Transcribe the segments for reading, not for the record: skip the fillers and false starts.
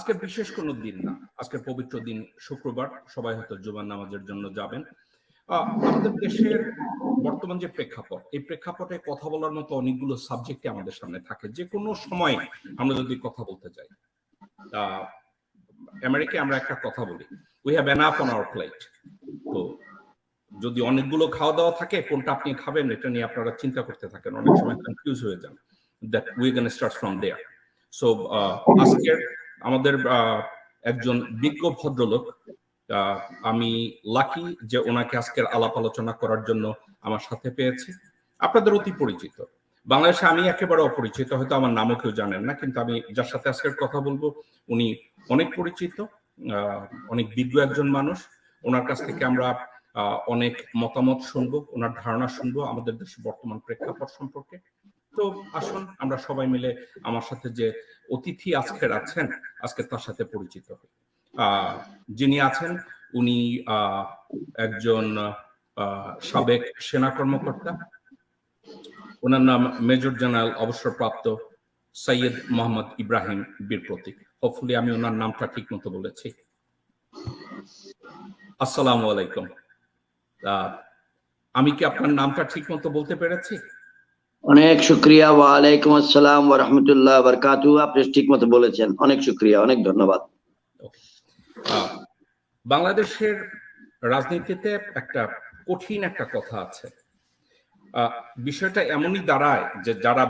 আজকে বিশেষ কোনো দিন না, আজকে পবিত্র দিন শুক্রবার, সবাই হয়তো জুমার নামাজের জন্য যাবেন। আমাদের দেশের বর্তমান যে প্রেক্ষাপট, এই প্রেক্ষাপটে কথা বলার মতো অনেকগুলো সাবজেক্ট আমাদের সামনে থাকে, যে কোনো সময় আমরা যদি কথা বলতে যাই। আমেরিকায় আমরা একটা কথা বলি, we have enough on our plate. তো যদি অনেকগুলো খাওয়া দাওয়া থাকে, কোনটা আপনি খাবেন এটা নিয়ে আপনারা চিন্তা করতে থাকেন, অনেক সময় কনফিউজ হয়ে যান। That we can start from there. So আজকের আমাদের একজন বিজ্ঞ ভদ্রলোক, আমি লাকি যে ওনাকে আজকের আলাপ আলোচনা করার জন্য আমার সাথে পেয়েছি। আপনাদের অতি পরিচিত, বাংলাদেশে আমি একেবারে অপরিচিত, হয়তো আমার নামও কেউ জানেন না, কিন্তু আমি যার সাথে আজকের কথা বলবো উনি অনেক পরিচিত, অনেক বিজ্ঞ একজন মানুষ। ওনার কাছ থেকে আমরা অনেক মতামত শুনবো, ওনার ধারণা শুনবো আমাদের দেশের বর্তমান প্রেক্ষাপট সম্পর্কে। তো আসুন আমরা সবাই মিলে আমার সাথে যে অতিথি আজকের আছেন, আজকে তার সাথে পরিচিত হই। যিনি আছেন উনি একজন সাবেক সেনা কর্মকর্তা, ওনার নাম মেজর জেনারেল অবসরপ্রাপ্ত সৈয়দ মোহাম্মদ ইব্রাহিম বীর প্রতীক। হোপফুলি আমি ওনার নামটা ঠিক মতো বলেছি। আসসালামু আলাইকুম। আমি কি আপনার নামটা ঠিক মতো বলতে পেরেছি? অনেক শুকরিয়া। ওয়ালাইকুম আসসালাম ওয়া রাহমাতুল্লাহি ওয়া বারাকাতুহু। আপনি ঠিক মতো বলেছেন, অনেক শুকরিয়া, অনেক ধন্যবাদ। বাংলাদেশের রাজনীতিতে একটা কঠিন একটা কথা আছে। বিষয়টা এমনই দাঁড়ায় যে যারা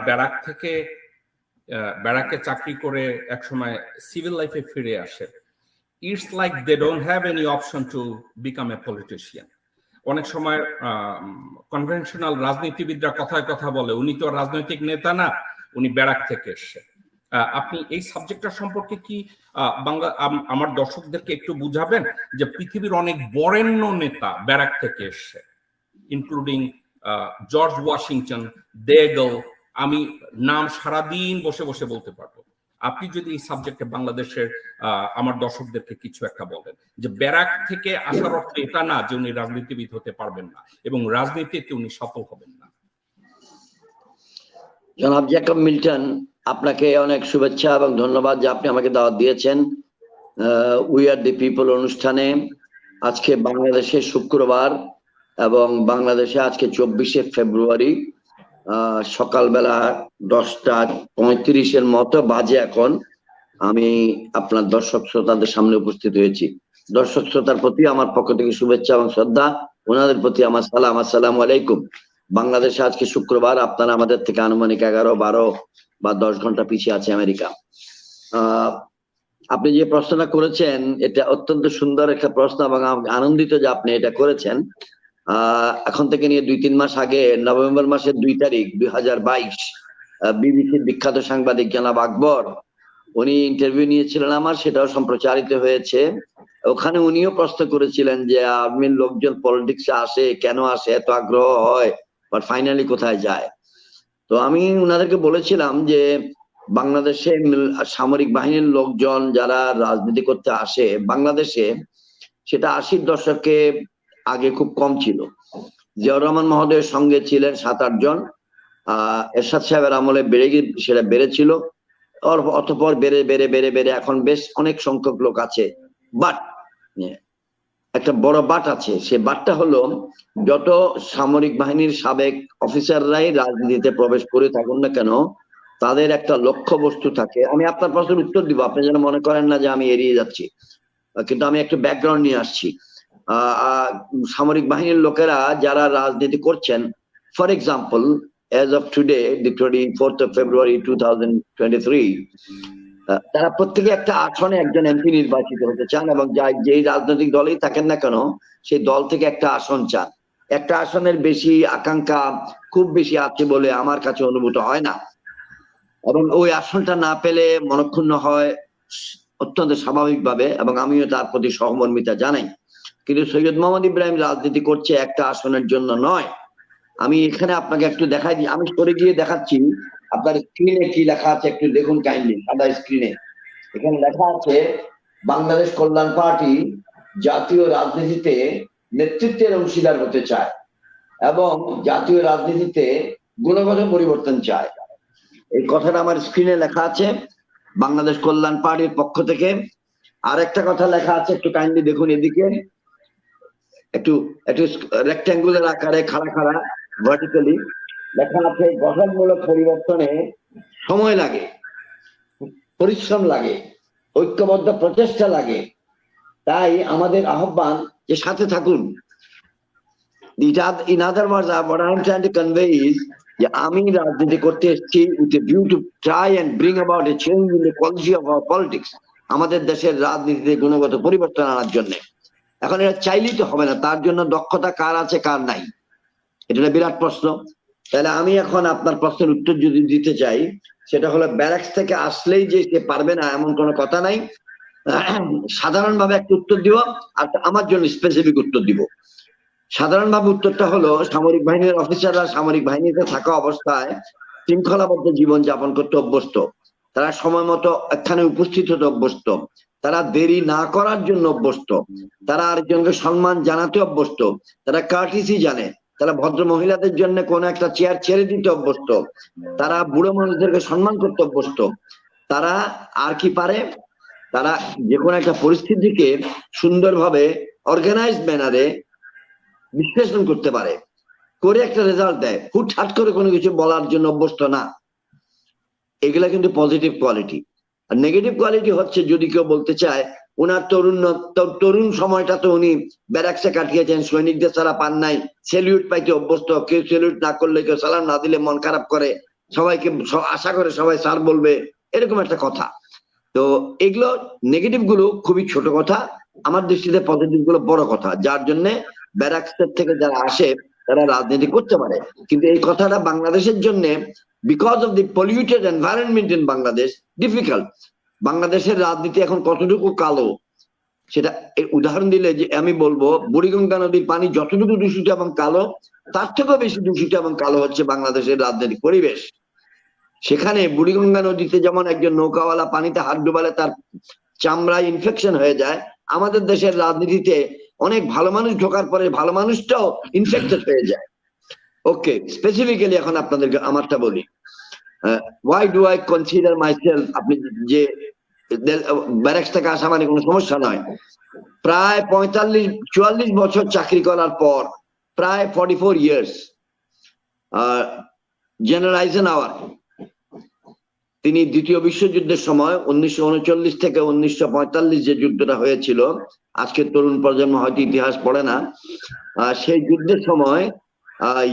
ব্যারাকে চাকরি করে একসময় সিভিল লাইফে ফিরে আসে, it's like they don't have any option to become a politician. অনেক সময় কনভেনশনাল রাজনীতিবিদরা কথায় কথা বলে, উনি তো রাজনৈতিক নেতা না, উনি ব্যারাক থেকে এসছে। আপনি এই সাবজেক্টটা সম্পর্কে কি আমার দর্শকদেরকে একটু বুঝাবেন যে পৃথিবীর অনেক বরেণ্য নেতা ব্যারাক থেকে এসছে, ইনক্লুডিং জর্জ ওয়াশিংটন, ডেগল, আমি নাম সারাদিন বসে বসে বলতে পারবো। আপনি যদি এই সাবজেক্টে বাংলাদেশের আমার দর্শকদেরকে কিছু একটা বলেন, যে ব্যারাক থেকে আসার অর্থ এটা না যে উনি রাজনীতিবিদ হতে পারবেন না এবং রাজনীতিতে উনি সফল হবেন না। জনাব জ্যাকব মিল্টন, আপনাকে অনেক শুভেচ্ছা এবং ধন্যবাদ যে আপনি আমাকে দাওয়াত দিয়েছেন উই আর দি পিপল অনুষ্ঠানে। আজকে বাংলাদেশে শুক্রবার এবং বাংলাদেশে আজকে 24শে ফেব্রুয়ারি সকালবেলা 10:35 মতো বাজে এখন। আমি আপনার দর্শক শ্রোতাদের সামনে উপস্থিত হয়েছি। দর্শক শ্রোতার প্রতি আমার পক্ষ থেকে শুভেচ্ছা এবং শ্রদ্ধা, ওনাদের প্রতি আমার সালাম। আসসালামু আলাইকুম। বাংলাদেশে আজকে শুক্রবার, আপনারা আমাদের থেকে আনুমানিক 11, 12 বা 10 ঘন্টা পিছিয়ে আছে আমেরিকা। আপনি যে প্রশ্নটা করেছেন এটা অত্যন্ত সুন্দর একটা প্রশ্ন এবং আনন্দিত যে আপনি এটা করেছেন। এখন থেকে নিয়ে 2-3 মাস আগে নভেম্বর মাসের 2 তারিখ 2022 বিবিসির বিখ্যাত সাংবাদিক জনাব আকবর, উনি ইন্টারভিউ নিয়েছিলেন আমার, সেটাও সম্প্রচারিত হয়েছে। ওখানে উনিও প্রশ্ন করেছিলেন যে আর্মির লোকজন পলিটিক্সে আসে কেন, আসে এত আগ্রহ হয়, বাট ফাইনালি কোথায় যায়। তো আমি উনাদেরকে বলেছিলাম যে বাংলাদেশে সামরিক বাহিনীর লোকজন যারা রাজনীতি করতে আসে বাংলাদেশে, সেটা 80-র দশকে আগে খুব কম ছিল। জিয়াউর রহমান মহোদয়ের সঙ্গে ছিলেন 7-8 জন, এরশাদ সাহেবের আমলে সেটা বেড়েছিল, অতঃপর বেড়ে বেড়ে বেড়ে বেড়ে এখন বেশ অনেক সংখ্যক লোক আছে। বাট একটা বড় বাট আছে, সে বাটটা হলো যত সামরিক বাহিনীর সাবেক অফিসাররাই রাজনীতিতে প্রবেশ করে থাকুন না কেন, তাদের একটা লক্ষ্য বস্তু থাকে। আমি আপনার প্রশ্নের উত্তর দিব, আপনি যেন মনে করেন না যে আমি এড়িয়ে যাচ্ছি, কিন্তু আমি একটা ব্যাকগ্রাউন্ড নিয়ে আসছি। সামরিক বাহিনীর লোকেরা যারা রাজনীতি করছেন, for example as of today, the 24th of February 2023, তারা প্রত্যেকে একটা আসনে একজন এমপি নির্বাচিত হতে চান এবং যেই রাজনৈতিক দলেই থাকেন না কেন সেই দল থেকে একটা আসন চান। একটা আসনের বেশি আকাঙ্ক্ষা খুব বেশি আছে বলে আমার কাছে অনুভূত হয় না, এবং ওই আসনটা না পেলে মনক্ষুণ্ণ হয় অত্যন্ত স্বাভাবিকভাবে, এবং আমিও তার প্রতি সহমর্মিতা জানাই। কিন্তু সৈয়দ মোহাম্মদ ইব্রাহিম রাজনীতি করছে একটা আসনের জন্য নয়। আমি এখানে আপনাকে একটু দেখাই দিই, আমি সরে গিয়ে দেখাচ্ছি, আপনার স্ক্রিনে কি লেখা আছে একটু দেখুন কাইন্ডলি। সাদা স্ক্রিনে এখানে লেখা আছে বাংলাদেশ কল্যাণ পার্টি জাতীয় রাজনীতিতে নেতৃত্বের অংশীদার হতে চায় এবং জাতীয় রাজনীতিতে গুণগত পরিবর্তন চায়। এই কথাটা আমার স্ক্রিনে লেখা আছে। বাংলাদেশ কল্যাণ পার্টির পক্ষ থেকে। আর একটা কথা লেখা আছে, একটু কাইন্ডলি দেখুন এদিকে, একটু একটু রেক্ট্যাঙ্গুলার আকারে খাড়া ভার্টিক্যালি লেখা আছে, গঠনমূলক পরিবর্তনে সময় লাগে, পরিশ্রম লাগে, ঐক্যবদ্ধ প্রচেষ্টা লাগে। তাই আমাদের আহ্বান যে সাথে থাকুন। In other words, what I am trying to convey is যে আমি রাজনীতি করতে এসেছি with a view to try and bring about a change in the quality of our politics. আমাদের দেশের রাজনীতিতে গুণগত পরিবর্তন আনার জন্য। এখন এটা চাইলেই তো হবে না, তার জন্য দক্ষতা কার আছে কার নাই, এটা একটা বিরাট প্রশ্ন। তাহলে আমি এখন আপনার প্রশ্নের উত্তর যদি দিতে চাই, সেটা হলো ব্যারাকস থেকে আসলেই যে সে পারবে না এমন কোনো কথা নাই। সাধারণভাবে একটা উত্তর দিব, আর আমার জন্য স্পেসিফিক উত্তর দিব। সাধারণভাবে উত্তরটা হলো, সামরিক বাহিনীর অফিসাররা সামরিক বাহিনীতে থাকা অবস্থায় শৃঙ্খলাবদ্ধ জীবন যাপন করতে অভ্যস্ত, তারা সময় মতো এখানে উপস্থিত হতে অভ্যস্ত, তারা দেরি না করার জন্য অভ্যস্ত, তারা আরেকজনকে সম্মান জানাতে অভ্যস্ত, তারা কার্টিসি জানে, তারা ভদ্র মহিলাদের জন্য কোনো একটা চেয়ার ছেড়ে দিতে অভ্যস্ত, তারা বুড়ো মানুষদেরকে সম্মান করতে অভ্যস্ত, তারা আর কি পারে, তারা যে কোনো একটা পরিস্থিতিকে সুন্দরভাবে অর্গানাইজ ম্যানারে বিশ্লেষণ করতে পারে, করে একটা রেজাল্ট দেয়, হুটহাট করে কোনো কিছু বলার জন্য অভ্যস্ত না। এগুলা কিন্তু পজিটিভ কোয়ালিটি। আর নেগেটিভ কোয়ালিটি হচ্ছে, যদি কেউ বলতে চায় ওনার তরুণ সময়টা তো উনি ব্যারাকসে কাটিয়েছেন, সৈনিকদের ছাড়া পান নাই, সেলিউট পাইতে অভ্যস্ত, কেউ সেলিউট না করলে, কেউ সালাম না দিলে মন খারাপ করে, সবাইকে আশা করে সবাই স্যার বলবে, এরকম একটা কথা। তো এগুলো নেগেটিভ গুলো খুবই ছোট কথা, আমার দৃষ্টিতে পজিটিভ গুলো বড় কথা, যার জন্য ব্যারাকসের থেকে যারা আসে তারা রাজনীতি করতে পারে। কিন্তু এই কথাটা বাংলাদেশের জন্য, because of the polluted environment in Bangladesh, difficult. বাংলাদেশের রাজনীতি এখন কতটুকু কালো, সেটা উদাহরণ দিলে যে আমি বলবো, বুড়িগঙ্গা নদীর পানি যতটুকু দূষিত এবং কালো, তার থেকেও বেশি দূষিত এবং কালো হচ্ছে বাংলাদেশের রাজনৈতিক পরিবেশ। সেখানে বুড়িগঙ্গা নদীতে যেমন একজন নৌকাওয়ালা পানিতে হাত ডুবালে তার চামড়ায় ইনফেকশন হয়ে যায়, আমাদের দেশের রাজনীতিতে অনেক ভালো মানুষ ঢোকার পরে ভালো মানুষটাও ইনফেক্টেড হয়ে যায়। ওকে, স্পেসিফিক্যালি এখন আপনাদেরকে আমারটা বলি। Why do I consider myself, আপনি যে ব্যারাকস থেকে আসা মানে কোনো সমস্যা নয়। প্রায় 45-44 বছর চাকরি করার পর, প্রায় 44 ইয়ার্স, জেনারেল আইজেনহাওয়ার তিনি দ্বিতীয় বিশ্বযুদ্ধের সময় 1939 থেকে 1945 যে যুদ্ধটা হয়েছিল, আজকের তরুণ প্রজন্ম হয়তো ইতিহাস পড়ে না, সেই যুদ্ধের সময়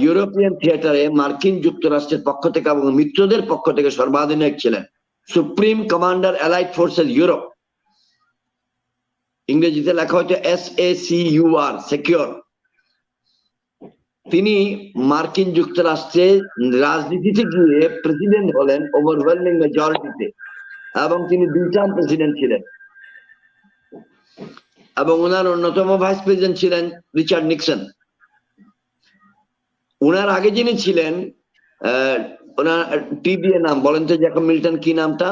ইউরোপিয়ান থিয়েটারে মার্কিন যুক্তরাষ্ট্রের পক্ষ থেকে এবং মিত্রদের পক্ষ থেকে সর্বাধিনায়ক ছিলেন, supreme commander allied forces Europe, ইংরেজিতে লেখা হচ্ছে SACUR, সিকিউর। তিনি মার্কিন যুক্তরাষ্ট্রে রাজনীতিতে গিয়ে প্রেসিডেন্ট হলেন ওভারওয়েলমিং মেজরিটিতে, এবং তিনি 2 টার্ম প্রেসিডেন্ট ছিলেন, এবং ওনার অন্যতম ভাইস প্রেসিডেন্ট ছিলেন রিচার্ড নিক্সন। ওনার আগে যিনি ছিলেন, ওনার টিবিএ নাম বলেন তো, জ্যাকব মিল্টন, কি নামটা?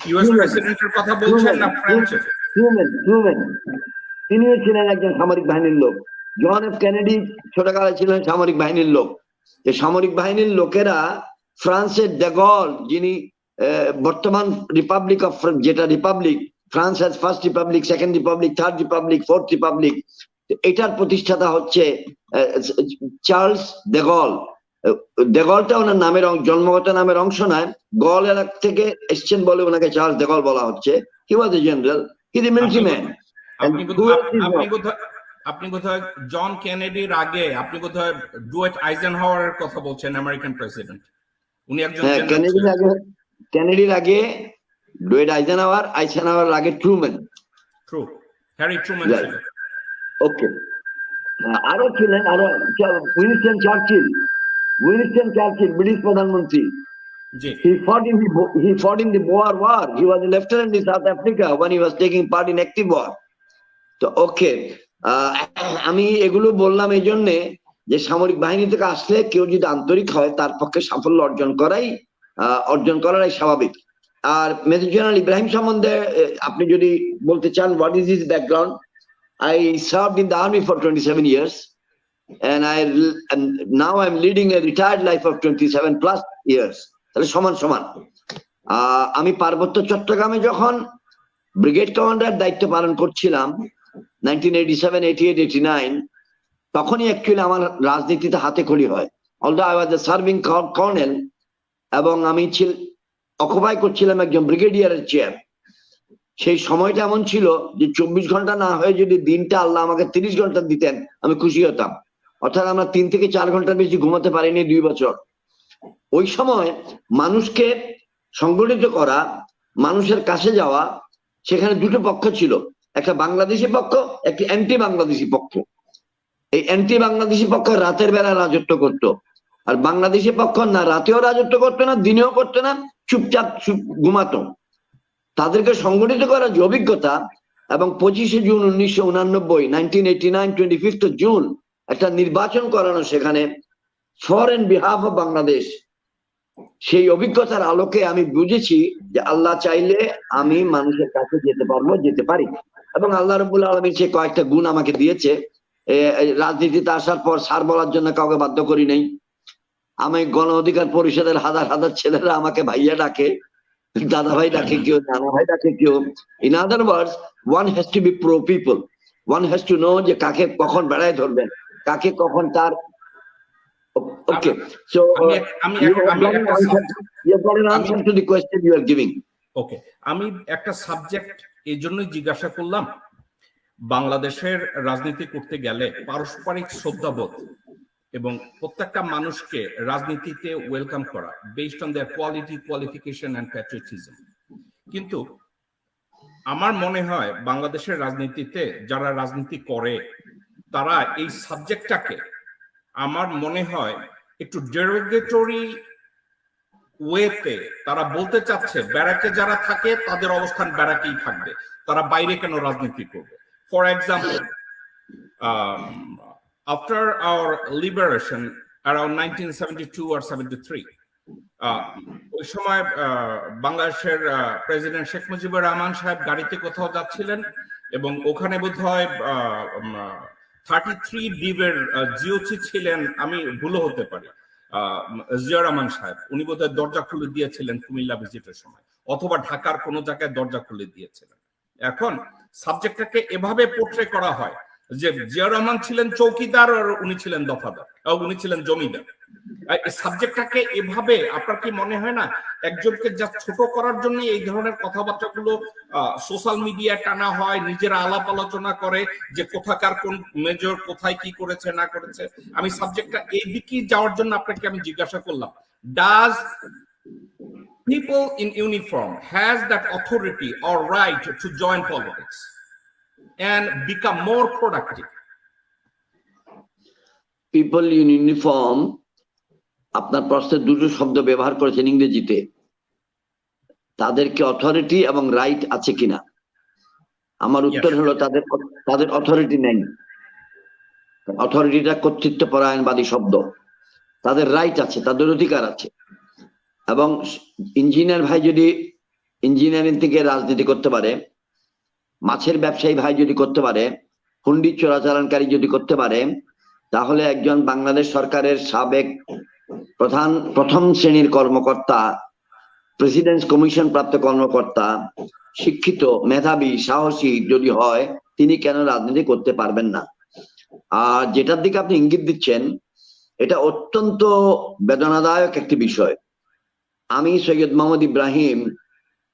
ইউএস প্রেসিডেন্টের কথা বলছেন না? ট্রুম্যান। তিনিও ছিলেন একজন সামরিক বাহিনীর লোক। জন এফ কেনেডি ছোটকালে ছিলেন সামরিক বাহিনীর লোক। এই সামরিক বাহিনীর লোকেরা ফ্রান্সের ডেগল, যিনি বর্তমান রিপাবলিক অফ, যেটা Republic, France has first Republic, second Republic, third Republic, fourth Republic, এটার প্রতিষ্ঠাতা হচ্ছে চার্লস ডেগল। ডেগলটা ওনার নামের জন্মগত নামের অংশ নয়, গল এলাকা থেকে এসছেন বলে ওনাকে চার্লস ডেগল বলা হচ্ছে। He was a general, he is a military man. আপনি কোথায় জন কেনেডির আগে আপনি কোথায় ডুয়েট আইজেনহাওয়ারের কথা বলছেন, আমেরিকান প্রেসিডেন্ট, উনি একজন কেনেডির আগে ডুয়েট আইজেনহাওয়ার আগে ট্রুম্যান, হ্যারি ট্রুম্যান ছিলেন। ওকে, আরো ছিলেন, আরো উইনস্টন চার্চিল, ব্রিটিশ প্রধানমন্ত্রী। He fought in the Boer War. He was a lieutenant in South Africa when he was taking part in active war. তো ওকে, আমি এগুলো বললাম এই জন্যে যে সামরিক বাহিনী থেকে আসলে কেউ যদি আন্তরিক হয়, তার পক্ষে সাফল্য অর্জন করাই স্বাভাবিক। আর মেজর জেনারেল ইব্রাহিম সম্বন্ধে আপনি যদি বলতে চান, what is his background? I served in the army for 27 years and now I'm leading a retired life of 27 plus years. তাহলে সমান সমান। আমি পার্বত্য চট্টগ্রামে যখন ব্রিগেড কমান্ডার দায়িত্ব পালন করছিলাম 1987, 88, 89, তখনই অ্যাকচুয়ালি আমার রাজনীতিতে হাতে খড়ি হয়। Although I was A serving colonel, এবং আমি অকুপাই করছিলাম একজন ব্রিগেডিয়ারের চেয়ার। সেই সময়টা এমন ছিল যে 24 ঘন্টা না হয়ে যদি দিনটা আল্লাহ আমাকে 30 ঘন্টা দিতেন আমি খুশি হতাম। অর্থাৎ আমরা 3 থেকে 4 ঘন্টার বেশি ঘুমাতে পারিনি 2 বছর। ওই সময় মানুষকে সংগঠিত করা, মানুষের কাছে যাওয়া, সেখানে দুটো পক্ষ ছিল, একটা বাংলাদেশি পক্ষ, একটি অ্যান্টি বাংলাদেশি পক্ষ। এই অ্যান্টি বাংলাদেশি পক্ষ রাতের বেলা রাজত্ব করত, আর বাংলাদেশি পক্ষ না রাতেও রাজত্ব করতো না, দিনেও করতো না, চুপচাপ ঘুমাতো। তাদেরকে সংগঠিত করার যে অভিজ্ঞতা, এবং 25শে জুন 1989, 1989, 25th জুন একটা নির্বাচন করানো সেখানে for and behalf of Bangladesh, সেই অভিজ্ঞতার আলোকে আমি বুঝেছি যে আল্লাহ চাইলে আমি মানুষের কাছে যেতে পারবো, যেতে পারি। এবং আল্লাহ রাব্বুল আলামিন সে কয়েকটা গুণ আমাকে দিয়েছে। রাজনীতিতে আসার পর স্যার বলার জন্য কাউকে বাধ্য করি নাই। আমি গণ অধিকার পরিষদের হাজার হাজার ছেলেরা আমাকে ভাইয়া ডাকে, দাদা ভাই ডাকে কেউ, নানা ভাই ডাকে কেউ। In other words, one has to be pro people, one has to know যে কাকে কখন বেড়ায় ধরবেন, কাকে কখন তার। ওকে, সো ওকে, আমি একটা সাবজেক্ট এই জন্যই জিজ্ঞাসা করলাম। বাংলাদেশের রাজনীতি করতে গেলে পারস্পরিক শ্রদ্ধাবোধ এবং প্রত্যেকটা মানুষকে রাজনীতিতে ওয়েলকাম করা based on their quality, qualification and patriotism. কিন্তু আমার মনে হয় বাংলাদেশের রাজনীতিতে যারা রাজনীতি করে তারা এই সাবজেক্টটাকে, আমার মনে হয় একটু ডেরোগেটরি ওয়েতে তারা বলতে চাচ্ছে ব্যারাকে যারা থাকে তাদের অবস্থান ব্যারাকেই থাকবে, তারা বাইরে কেন রাজনীতি করবে। For example, after our liberation around 1972 or 73, ওই সময় বাংলাদেশের প্রেসিডেন্ট শেখ মুজিবুর রহমান সাহেব গাড়িতে কোথাও যাচ্ছিলেন এবং ওখানে বোধহয় 33 ডিবের জিওচি ছিলেন, আমি ভুলও হতে পারি, জিয়া রহমান সাহেব, উনি বোধহয় দরজা খুলে দিয়েছিলেন কুমিল্লা ভিজিটের সময়, অথবা ঢাকার কোন জায়গায় দরজা খুলে দিয়েছিলেন। এখন সাবজেক্টটাকে এভাবে পোর্ট্রে করা হয় যে জিয়া রহমান ছিলেন চৌকিদার আর উনি ছিলেন দফাদার, উনি ছিলেন জমিদার। সাবজেক্টটাকে এভাবে, আপনার কি মনে হয় না একজনকে যা ছোট করার জন্য এই ধরনের কথাবার্তাগুলো সোশ্যাল মিডিয়ায় টানা হয়, নিজেরা আলাপ আলোচনা করে যে কোথাকার কোন মেজর কোথায় কি করেছে না করেছে। আমি সাবজেক্টটা এই দিকে যাওয়ার জন্য আপনাকে আমি জিজ্ঞাসা করলাম, does people in uniform has that authority or right to join politics and become more productive? People in uniform, আপনার প্রশ্নে দুটো শব্দ ব্যবহার করেছেন ইংরেজিতে, তাদেরকে অথরিটি এবং রাইট আছে কিনা। আমার উত্তর হলো তাদের অথরিটি নেই। অথরিটিটা কর্তৃত্ব পরায়ণবাদী শব্দ। তাদের রাইট আছে, তাদের অধিকার আছে। এবং ইঞ্জিনিয়ার ভাই যদি ইঞ্জিনিয়ারিং থেকে রাজনীতি করতে পারে, মাছের ব্যবসায়ী ভাই যদি করতে পারে, হুন্ডি চোরাচালানকারী যদি করতে পারে, তাহলে একজন বাংলাদেশ সরকারের সাবেক প্রথম শ্রেণীর কর্মকর্তা, প্রেসিডেন্টস কমিশন প্রাপ্ত কর্মকর্তা, শিক্ষিত, মেধাবী, সাহসী যদি হয়, তিনি কেন রাজনীতি করতে পারবেন না? আর যেটার দিকে আপনি ইঙ্গিত দিচ্ছেন, এটা অত্যন্ত বেদনাদায়ক একটি বিষয়। আমি সৈয়দ মোহাম্মদ ইব্রাহিম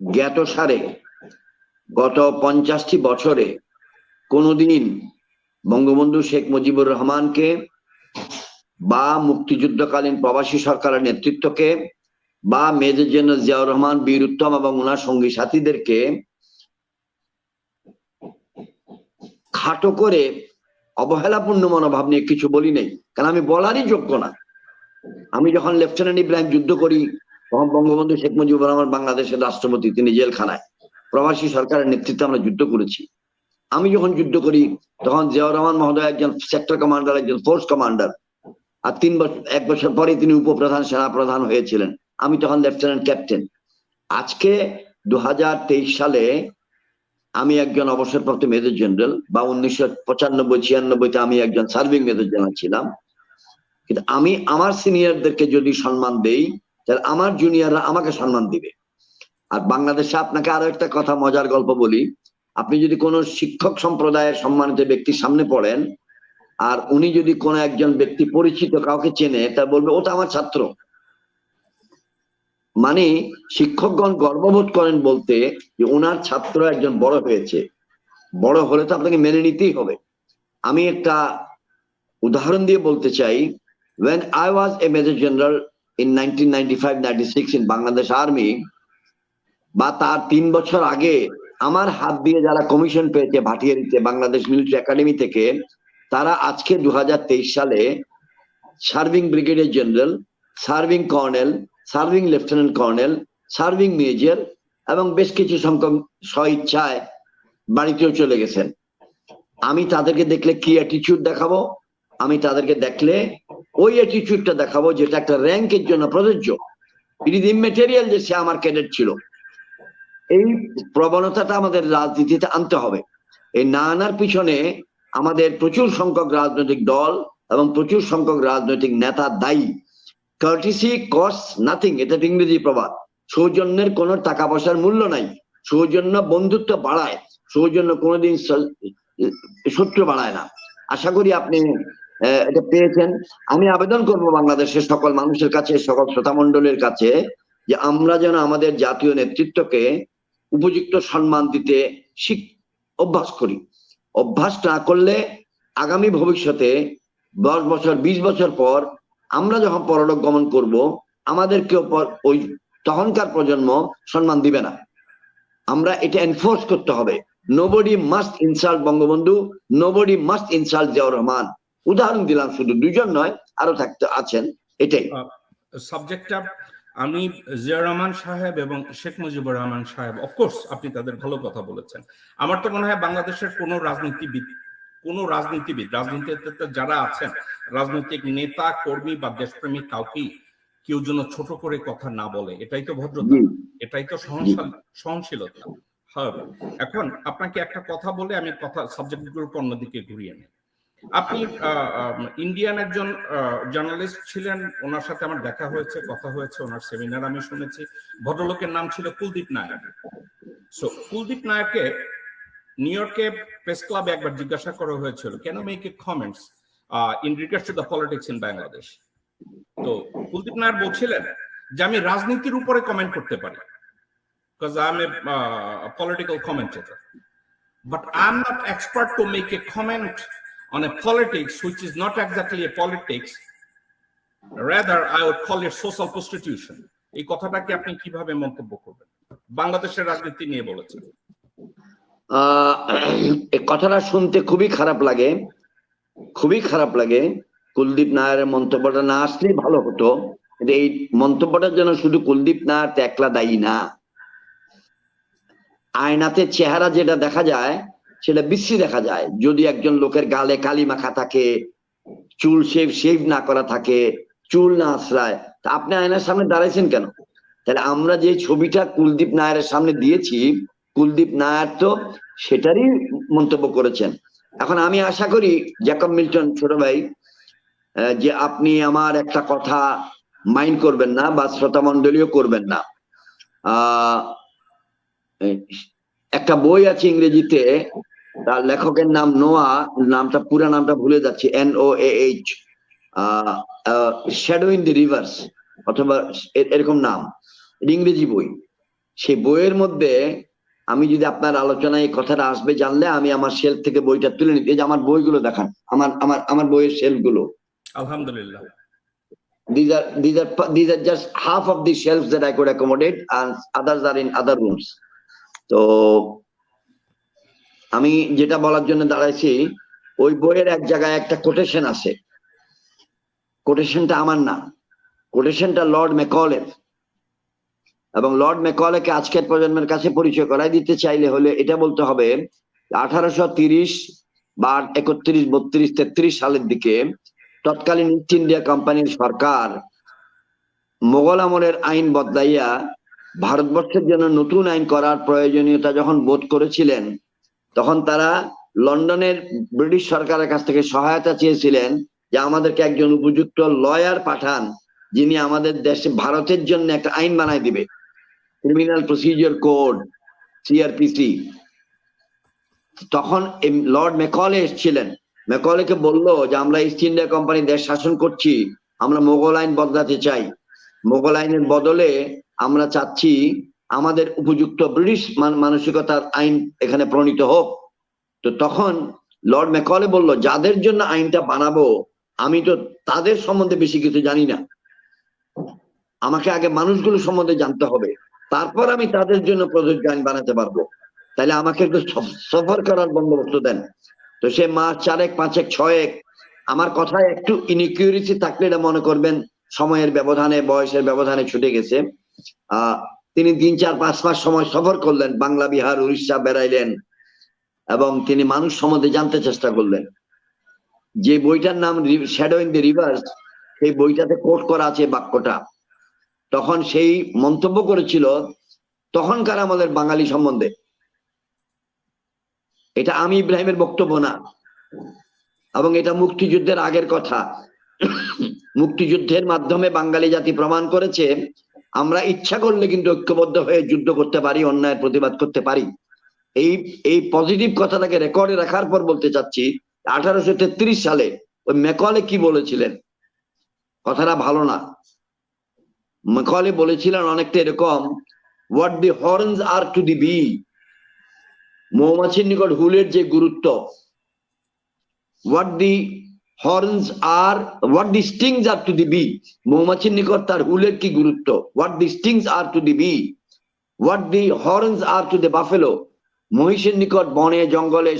জ্ঞাতসারে গত 50টি বছরে কোনোদিন বঙ্গবন্ধু শেখ মুজিবুর রহমানকে বা মুক্তিযুদ্ধকালীন প্রবাসী সরকারের নেতৃত্বকে বা মেজর জেনারেল জিয়াউর রহমান, বীর উত্তম এবং ওনার সঙ্গী সাথীদেরকে খাটো করে অবহেলাপূর্ণ মনোভাব নিয়ে কিছু বলি নেই, কারণ আমি বলারই যোগ্য না। আমি যখন লেফটেন্যান্ট ইব্রাহিম যুদ্ধ করি তখন বঙ্গবন্ধু শেখ মুজিবুর রহমান বাংলাদেশের রাষ্ট্রপতি, তিনি জেলখানায়। প্রবাসী সরকারের নেতৃত্বে আমরা যুদ্ধ করেছি। আমি যখন যুদ্ধ করি তখন জিয়াউর রহমান মহোদয় একজন সেক্টর কমান্ডার, একজন ফোর্স কমান্ডার, আর 1 বছর পরে তিনি উপপ্রধান, সেনাপ্রধান হয়েছিলেন। আমি তখন লেফটেন্যান্ট ক্যাপ্টেন। আজকে 2023 সালে আমি একজন অবসরপ্রাপ্ত মেজর জেনারেল, বা 1995-96-তে আমি একজন সার্ভিং মেজর জেনারেল ছিলাম। কিন্তু আমি আমার সিনিয়রদেরকে যদি সম্মান দেই, তাহলে আমার জুনিয়ররা আমাকে সম্মান দিবে। আর বাংলাদেশে আপনাকে আরো একটা কথা, মজার গল্প বলি। আপনি যদি কোনো শিক্ষক সম্প্রদায়ের সম্মানিত ব্যক্তির সামনে পড়েন, আর উনি যদি কোনো একজন ব্যক্তি পরিচিত কাউকে চেনে, তা বলবে ওটা আমার ছাত্র। মানে শিক্ষকগণ গর্ববোধ করেন বলতে যে ওনার ছাত্র একজন বড় হয়েছে। বড় হলে তো আপনাকে মেনে নিতেই হবে। আমি একটা উদাহরণ দিয়ে বলতে চাই, when I was a major general in 1995-96 in Bangladesh Army, বা তার 3 বছর আগে আমার হাত দিয়ে যারা কমিশন পেয়েছে ভাটিয়ারিতে বাংলাদেশ মিলিটারি একাডেমি থেকে, তারা আজকে 2023 সালে serving brigadier general, serving colonel, serving lieutenant colonel, serving major এবং বেশ কিছু সংখ্যক স্বইচ্ছায় বাড়িতেও চলে গেছেন। আমি তাদেরকে দেখলে কি অ্যাটিটিউড দেখাবো? আমি তাদেরকে দেখলে ওই অ্যাটিটিউডটা দেখাবো যেটা একটা র্যাঙ্কের জন্য প্রযোজ্য। ইট ইজ ইমমেটেরিয়াল যে সে আমার ক্যাডেট ছিল। এই প্রবণতাটা আমাদের রাজনীতিতে আনতে হবে। এই না আনার পিছনে আমাদের প্রচুর সংখ্যক রাজনৈতিক দল এবং প্রচুর সংখ্যক রাজনৈতিক নেতা দায়ী। কার্টিসি কস্ট নাথিং, এটা ইংরেজি প্রবাদ। সৌজন্যের কোনো টাকা পয়সার মূল্য নাই। সৌজন্য বন্ধুত্ব বাড়ায়, সৌজন্য কোনোদিন শত্রু বাড়ায় না। আশা করি আপনি এটা পেয়েছেন। আমি আবেদন করব বাংলাদেশের সকল মানুষের কাছে, সকল শ্রোতামণ্ডলের কাছে, যে আমরা যেন আমাদের জাতীয় নেতৃত্বকে উপযুক্ত সম্মান দিতে অভ্যাস করি। অভ্যাস না করলে আগামী ভবিষ্যতে 10 বছর 20 বছর পর আমরা যখন পরলোক গমন করব, আমাদেরকে ওই তখনকার প্রজন্ম সম্মান দিবে না। আমরা এটা এনফোর্স করতে হবে। Nobody must insult Bangabandhu, nobody must insult Ziaur Rahman. উদাহরণ দিলাম, শুধু দুজন নয়, আরো থাকতে আছেন। এটাই সাবজেক্টটা। আমি জিয়া রহমান সাহেব এবং শেখ মুজিবুর রহমান সাহেব, অফকোর্স আপনি তাদের ভালো কথা বলেছেন। আমার তো মনে হয় বাংলাদেশের কোন রাজনীতিবিদ রাজনীতিতে যারা আছেন, রাজনৈতিক নেতা কর্মী বা দেশপ্রেমিক কাউকেই কেউ যেন ছোট করে কথা না বলে। এটাই তো ভদ্রতা, এটাই তো সহনশীলতা। এখন আপনাকে একটা কথা বলে আমি কথা সাবজেক্টগুলোকে অন্যদিকে ঘুরিয়ে নিই। আপনি ইন্ডিয়ান একজন জার্নালিস্ট ছিলেন, ওনার সাথে আমার দেখা হয়েছে, কথা হয়েছে, ওনার সেমিনার আমি শুনেছি। ভদ্রলোকের নাম ছিল কুলদীপ নায়ার। সো কুলদীপ নায়ারকে নিউ ইয়র্কে প্রেস ক্লাবে একবার জিজ্ঞাসা করা হয়েছিল, can make a comments in regards to the politics in Bangladesh. তো কুলদীপ নায়ার বলছিলেন যে আমি রাজনীতির উপরে কমেন্ট করতে পারি, because I'm a political commentator, but I'm not expert to make a comment on a politics which is not exactly a politics, rather I would call it social prostitution. এই কথাটাকে আপনি কিভাবে মন্তব্য করবেন? বাংলাদেশের রাজনীতি নিয়ে বলেছেন। এই কথাটা শুনতে খুবই খারাপ লাগে, খুবই খারাপ লাগে। কুলদীপ নায়ারের মন্তব্যটা না আসলেই ভালো হতো। এই মন্তব্যটার জন্য শুধু কুলদীপ নায়ার একলা দায়ী না। আয়নাতে চেহারা যেটা দেখা যায় সেটা বিশ্রী দেখা যায়। যদি একজন লোকের গালে কালি মাখা থাকে, চুল শেভ না করা থাকে, চুল না আশ্রায়, তা আপনি আয়নার সামনে দাঁড়াইছেন কেন? তাহলে আমরা যে ছবিটা কুলদীপ নায়ারের সামনে দিয়েছি, কুলদীপ নায়ার তো সেটারই মন্তব্য করেছেন। এখন আমি আশা করি জ্যাকব মিল্টন ছোট ভাই, যে আপনি আমার একটা কথা মাইন্ড করবেন না বা শ্রোতা মন্ডলীয় করবেন না। একটা বই আছে ইংরেজিতে, তার লেখকের নাম নোয়া, নামটা পুরো নামটা ভুলে যাচ্ছি, NOAH, shadow in the rivers অথবা এরকম নাম, ইংরেজি বই। সেই বইয়ের মধ্যে আমি যদি আপনার আলোচনায় এই কথাটা আসবে জানলে আমি আমার শেলফ থেকে বইটা তুলে নিতে, যে আমার বইগুলো দেখান, আমার বইয়ের শেলফ গুলো। আলহামদুলিল্লাহ, these are just half of the shelves that I could accommodate and others are in other rooms. তো আমি যেটা বলার জন্য দাঁড়াইছি, ওই বইয়ের এক জায়গায় একটা কোটেশন আছে। কোটেশনটা আমার না, কোটেশনটা লর্ড ম্যাকলের। এবং লর্ড ম্যাকলেকে আজকের প্রজন্মের কাছে পরিচয় করাই দিতে চাইলে হলে এটা বলতে হবে 1830 বা 31, 32, 33 সালের দিকে তৎকালীন ইস্ট ইন্ডিয়া কোম্পানির সরকার মোগল আমলের আইন বদলাইয়া ভারতবর্ষের জন্য নতুন আইন করার প্রয়োজনীয়তা যখন বোধ করেছিলেন, তখন তারা লন্ডনের ব্রিটিশ সরকারের কাছ থেকে সহায়তা চেয়েছিলেন যে আমাদেরকে একজন উপযুক্ত লয়ার পাঠান যিনি আমাদের দেশে ভারতের জন্য একটা আইন বানায় দিবে, ক্রিমিনাল প্রসিডিওর কোড, সিআরপিসি। তখন লর্ড ম্যাকলে এসেছিলেন, ম্যাকলেকে বললো যে আমরা ইস্ট ইন্ডিয়া কোম্পানি দেশ শাসন করছি, আমরা মোগল আইন বদলাতে চাই, মোগল আইনের বদলে আমরা চাচ্ছি আমাদের উপযুক্ত ব্রিটিশ মানসিকতার আইন এখানে প্রণীত হোক। তো তখন লর্ড ম্যাকলে বলল, যাদের জন্য আইনটা বানাবো আমি তো তাদের সম্বন্ধে বেশি কিছু জানি না, আমাকে আগে মানুষগুলো সম্বন্ধে জানতে হবে, তারপর আমি তাদের জন্য প্রযোজ্য আইন বানাতে পারবো, তাহলে আমাকে একটু সফর করার বন্দোবস্ত দেন। তো সে মাস 4 5 6 আমার কথায় একটু ইনকিউরিসি থাকলে এটা মনে করবেন সময়ের ব্যবধানে, বয়সের ব্যবধানে ছুটে গেছে। তিনি 3 4 5 মাস সময় সফর করলেন, বাংলা, বিহার, উড়িষ্যা বেড়াইলেন এবং তিনি মানুষ সম্বন্ধে জানতে চেষ্টা করলেন। যে বইটার নাম শ্যাডো ইন দি রিভার্স, সেই বইটাতে কোট করা আছে বাক্যটা। তখন সেই মন্তব্য করেছিল তখনকার আমাদের বাঙালি সম্বন্ধে, এটা আমি ইব্রাহিমের বক্তব্য না, এবং এটা মুক্তিযুদ্ধের আগের কথা। মুক্তিযুদ্ধের মাধ্যমে বাঙালি জাতি প্রমাণ করেছে আমরা ইচ্ছা করলে কিন্তু ঐক্যবদ্ধ হয়ে যুদ্ধ করতে পারি, অন্যায়ের প্রতিবাদ করতে পারি। এই পজিটিভ কথাটাকে রেকর্ডে রাখার পর বলতে চাচ্ছি 1833 সালে ওই ম্যাকলে কি বলেছিলেন, কথাটা ভালো না। ম্যাকলে বলেছিলেন অনেকটা এরকম, what the horns are to the bee, মৌমাছির নিকট হুলের যে গুরুত্ব, what the horns are, what the stings are to the bee, মৌমাছির নিকট তার হুলের কি গুরুত্ব, what the stings are to the bee, what the horns are to the buffalo, মহিষের নিকট বনে জঙ্গলে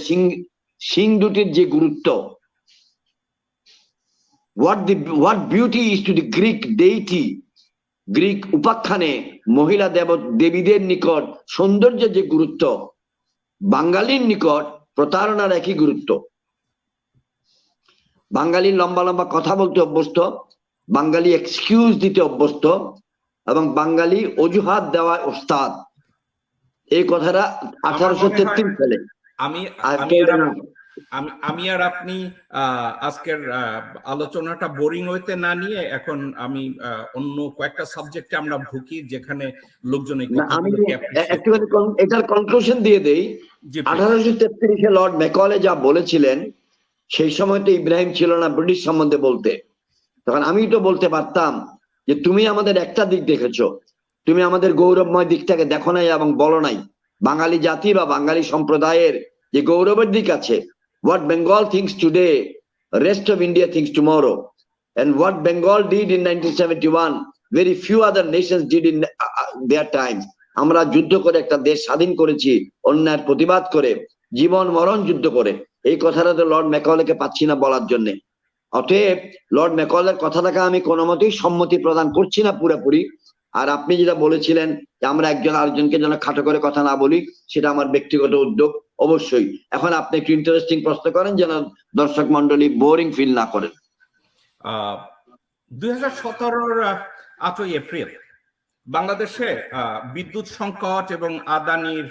সিং দুটির যে গুরুত্ব, what beauty is to the Greek deity, Greek উপাখ্যানে মহিলা দেবীদের নিকট সৌন্দর্যের যে গুরুত্ব, বাঙালির নিকট প্রতারণার একই গুরুত্ব। বাঙালি লম্বা লম্বা কথা বলতে অভ্যস্ত, বাঙালি এক্সকিউজ দিতে অভ্যস্ত, এবং বাঙালি অজুহাত দেওয়ার ওস্তাদ। এই কথাটা 1833 সালে আমি আর আপনি আজকের আলোচনাটা বোরিং হইতে না নিয়ে এখন আমি অন্য কয়েকটা সাবজেক্টে আমরা ঢুকি যেখানে লোকজন এটার কনক্লুশন দিয়ে দেই। 1833 লর্ড ম্যাকলে যা বলেছিলেন, সেই সময় তো ইব্রাহিম ছিল না ব্রিটিশ সম্বন্ধে বলতে। তখন আমি তো বলতে পারতাম যে তুমি আমাদের একটা দিক দেখেছো, তুমি আমাদের গৌরবময় দিকটাকে দেখো নাই এবং বলো নাই। বাঙালি জাতি বা বাঙালি সম্প্রদায়ের যে গৌরবের দিক আছে, what Bengal thinks today, rest of India thinks tomorrow, and what Bengal did in 1971, very few other nations did in their times. আমরা যুদ্ধ করে একটা দেশ স্বাধীন করেছি, অন্যায়ের প্রতিবাদ করে, জীবন মরণ যুদ্ধ করে। এই কথাটা তো লর্ড ম্যাকলেকে পাচ্ছি না বলার জন্য। অতএব লর্ড ম্যাকলের কথাটাকে আমি কোনো মতেই সম্মতি প্রদান করছি না পুরোপুরি। আর আপনি যেটা বলেছিলেন যে আমরা একজন আরেকজনকে যেন খাটো করে কথা না বলি, সেটা আমার ব্যক্তিগত উদ্যোগ অবশ্যই। এখন আপনি একটু ইন্টারেস্টিং প্রশ্ন করেন যেন দর্শক মন্ডলী বোরিং ফিল না করেন। 2017 8ই এপ্রিল বাংলাদেশে বিদ্যুৎ সংকট এবং আদানির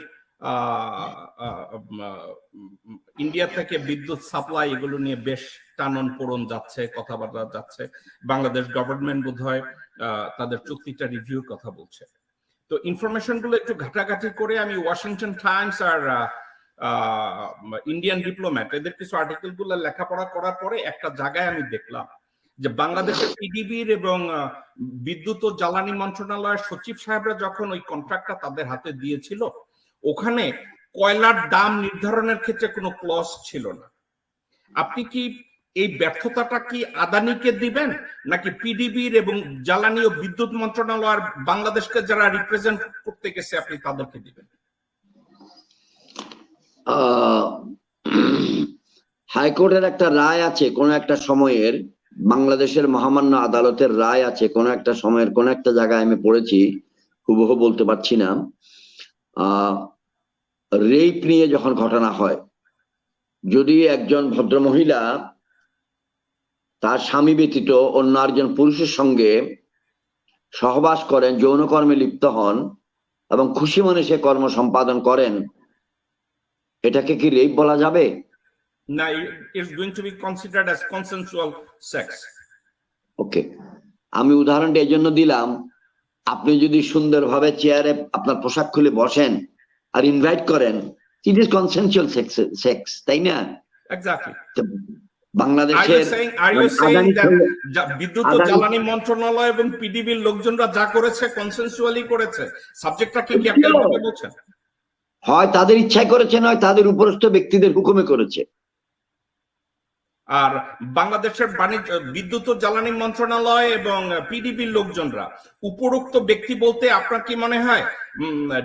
ইন্ডিয়া থেকে বিদ্যুৎ সাপ্লাই এগুলো নিয়ে বেশ টানন পোড়ন যাচ্ছে, কথাবার্তা যাচ্ছে। বাংলাদেশ গভর্নমেন্ট বোধহয় তাদের চুক্তিটা রিভিউর কথা বলছে। তো ইনফরমেশন গুলো একটু ঘাটাঘাটি করে আমি ওয়াশিংটন টাইমস আর ইন্ডিয়ান ডিপ্লোম্যাট এদের কিছু আর্টিকেল গুলো লেখাপড়া করার পরে একটা জায়গায় আমি দেখলাম যে বাংলাদেশের পিডিবির এবং বিদ্যুৎ ও জ্বালানি মন্ত্রণালয়ের সচিব সাহেবরা যখন ওই কন্ট্রাক্টটা তাদের হাতে দিয়েছিল, ওখানে কয়লার দাম নির্ধারণের ক্ষেত্রে কোনো ক্লজ ছিল না। আপনি কি এই ব্যর্থতাটা কি আদানিকে দিবেন নাকি পিডিবির এবং জ্বালানি ও বিদ্যুৎ মন্ত্রণালয় বাংলাদেশকে যারা রিপ্রেজেন্ট করতে গেছে আপনি তাদেরকে দিবেন? হাইকোর্টের একটা রায় আছে কোন একটা সময়ের, বাংলাদেশের মহামান্য আদালতের রায় আছে কোন একটা সময়ের কোন একটা জায়গায়, আমি পড়েছি, হুবহু বলতে পারছি না। রেপ নিয়ে যখন ঘটনা হয়, যদি একজন ভদ্রমহিলা তার স্বামী ব্যতীত অন্য একজন পুরুষের সঙ্গে সহবাস করেন, যৌনকর্মে লিপ্ত হন এবং খুশি মনে সে কর্ম সম্পাদন করেন, এটাকে কি রেপ বলা যাবে? না, it's going to be considered as consensual sex. ওকে, আমি উদাহরণটা এই জন্য দিলাম, আপনি যদি সুন্দরভাবে চেয়ারে আপনার পোশাক খুলে বসেন আর ইনভাইট করেন, ইট ইজ কনসেনচুয়াল সেক্স, তাই না? এক্স্যাক্টলি। বাংলাদেশের Are you saying that বিদ্যুৎ ও জ্বালানি মন্ত্রণালয় এবং পিডিবির লোকজনরা যা করেছে কনসেনসুয়ালি করেছে? সাবজেক্টটা কি ক্যাপিটাল ভাবে বলছেন? হয় তাদের ইচ্ছায় করেছে, নয় তাদের উপরস্থ ব্যক্তিদের হুকুমে করেছে। আর বাংলাদেশের বাণিজ্য বিদ্যুৎ ও জ্বালানি মন্ত্রণালয় এবং পিডিবির লোকজনরা উপরোক্ত ব্যক্তি বলতে আপনার কি মনে হয়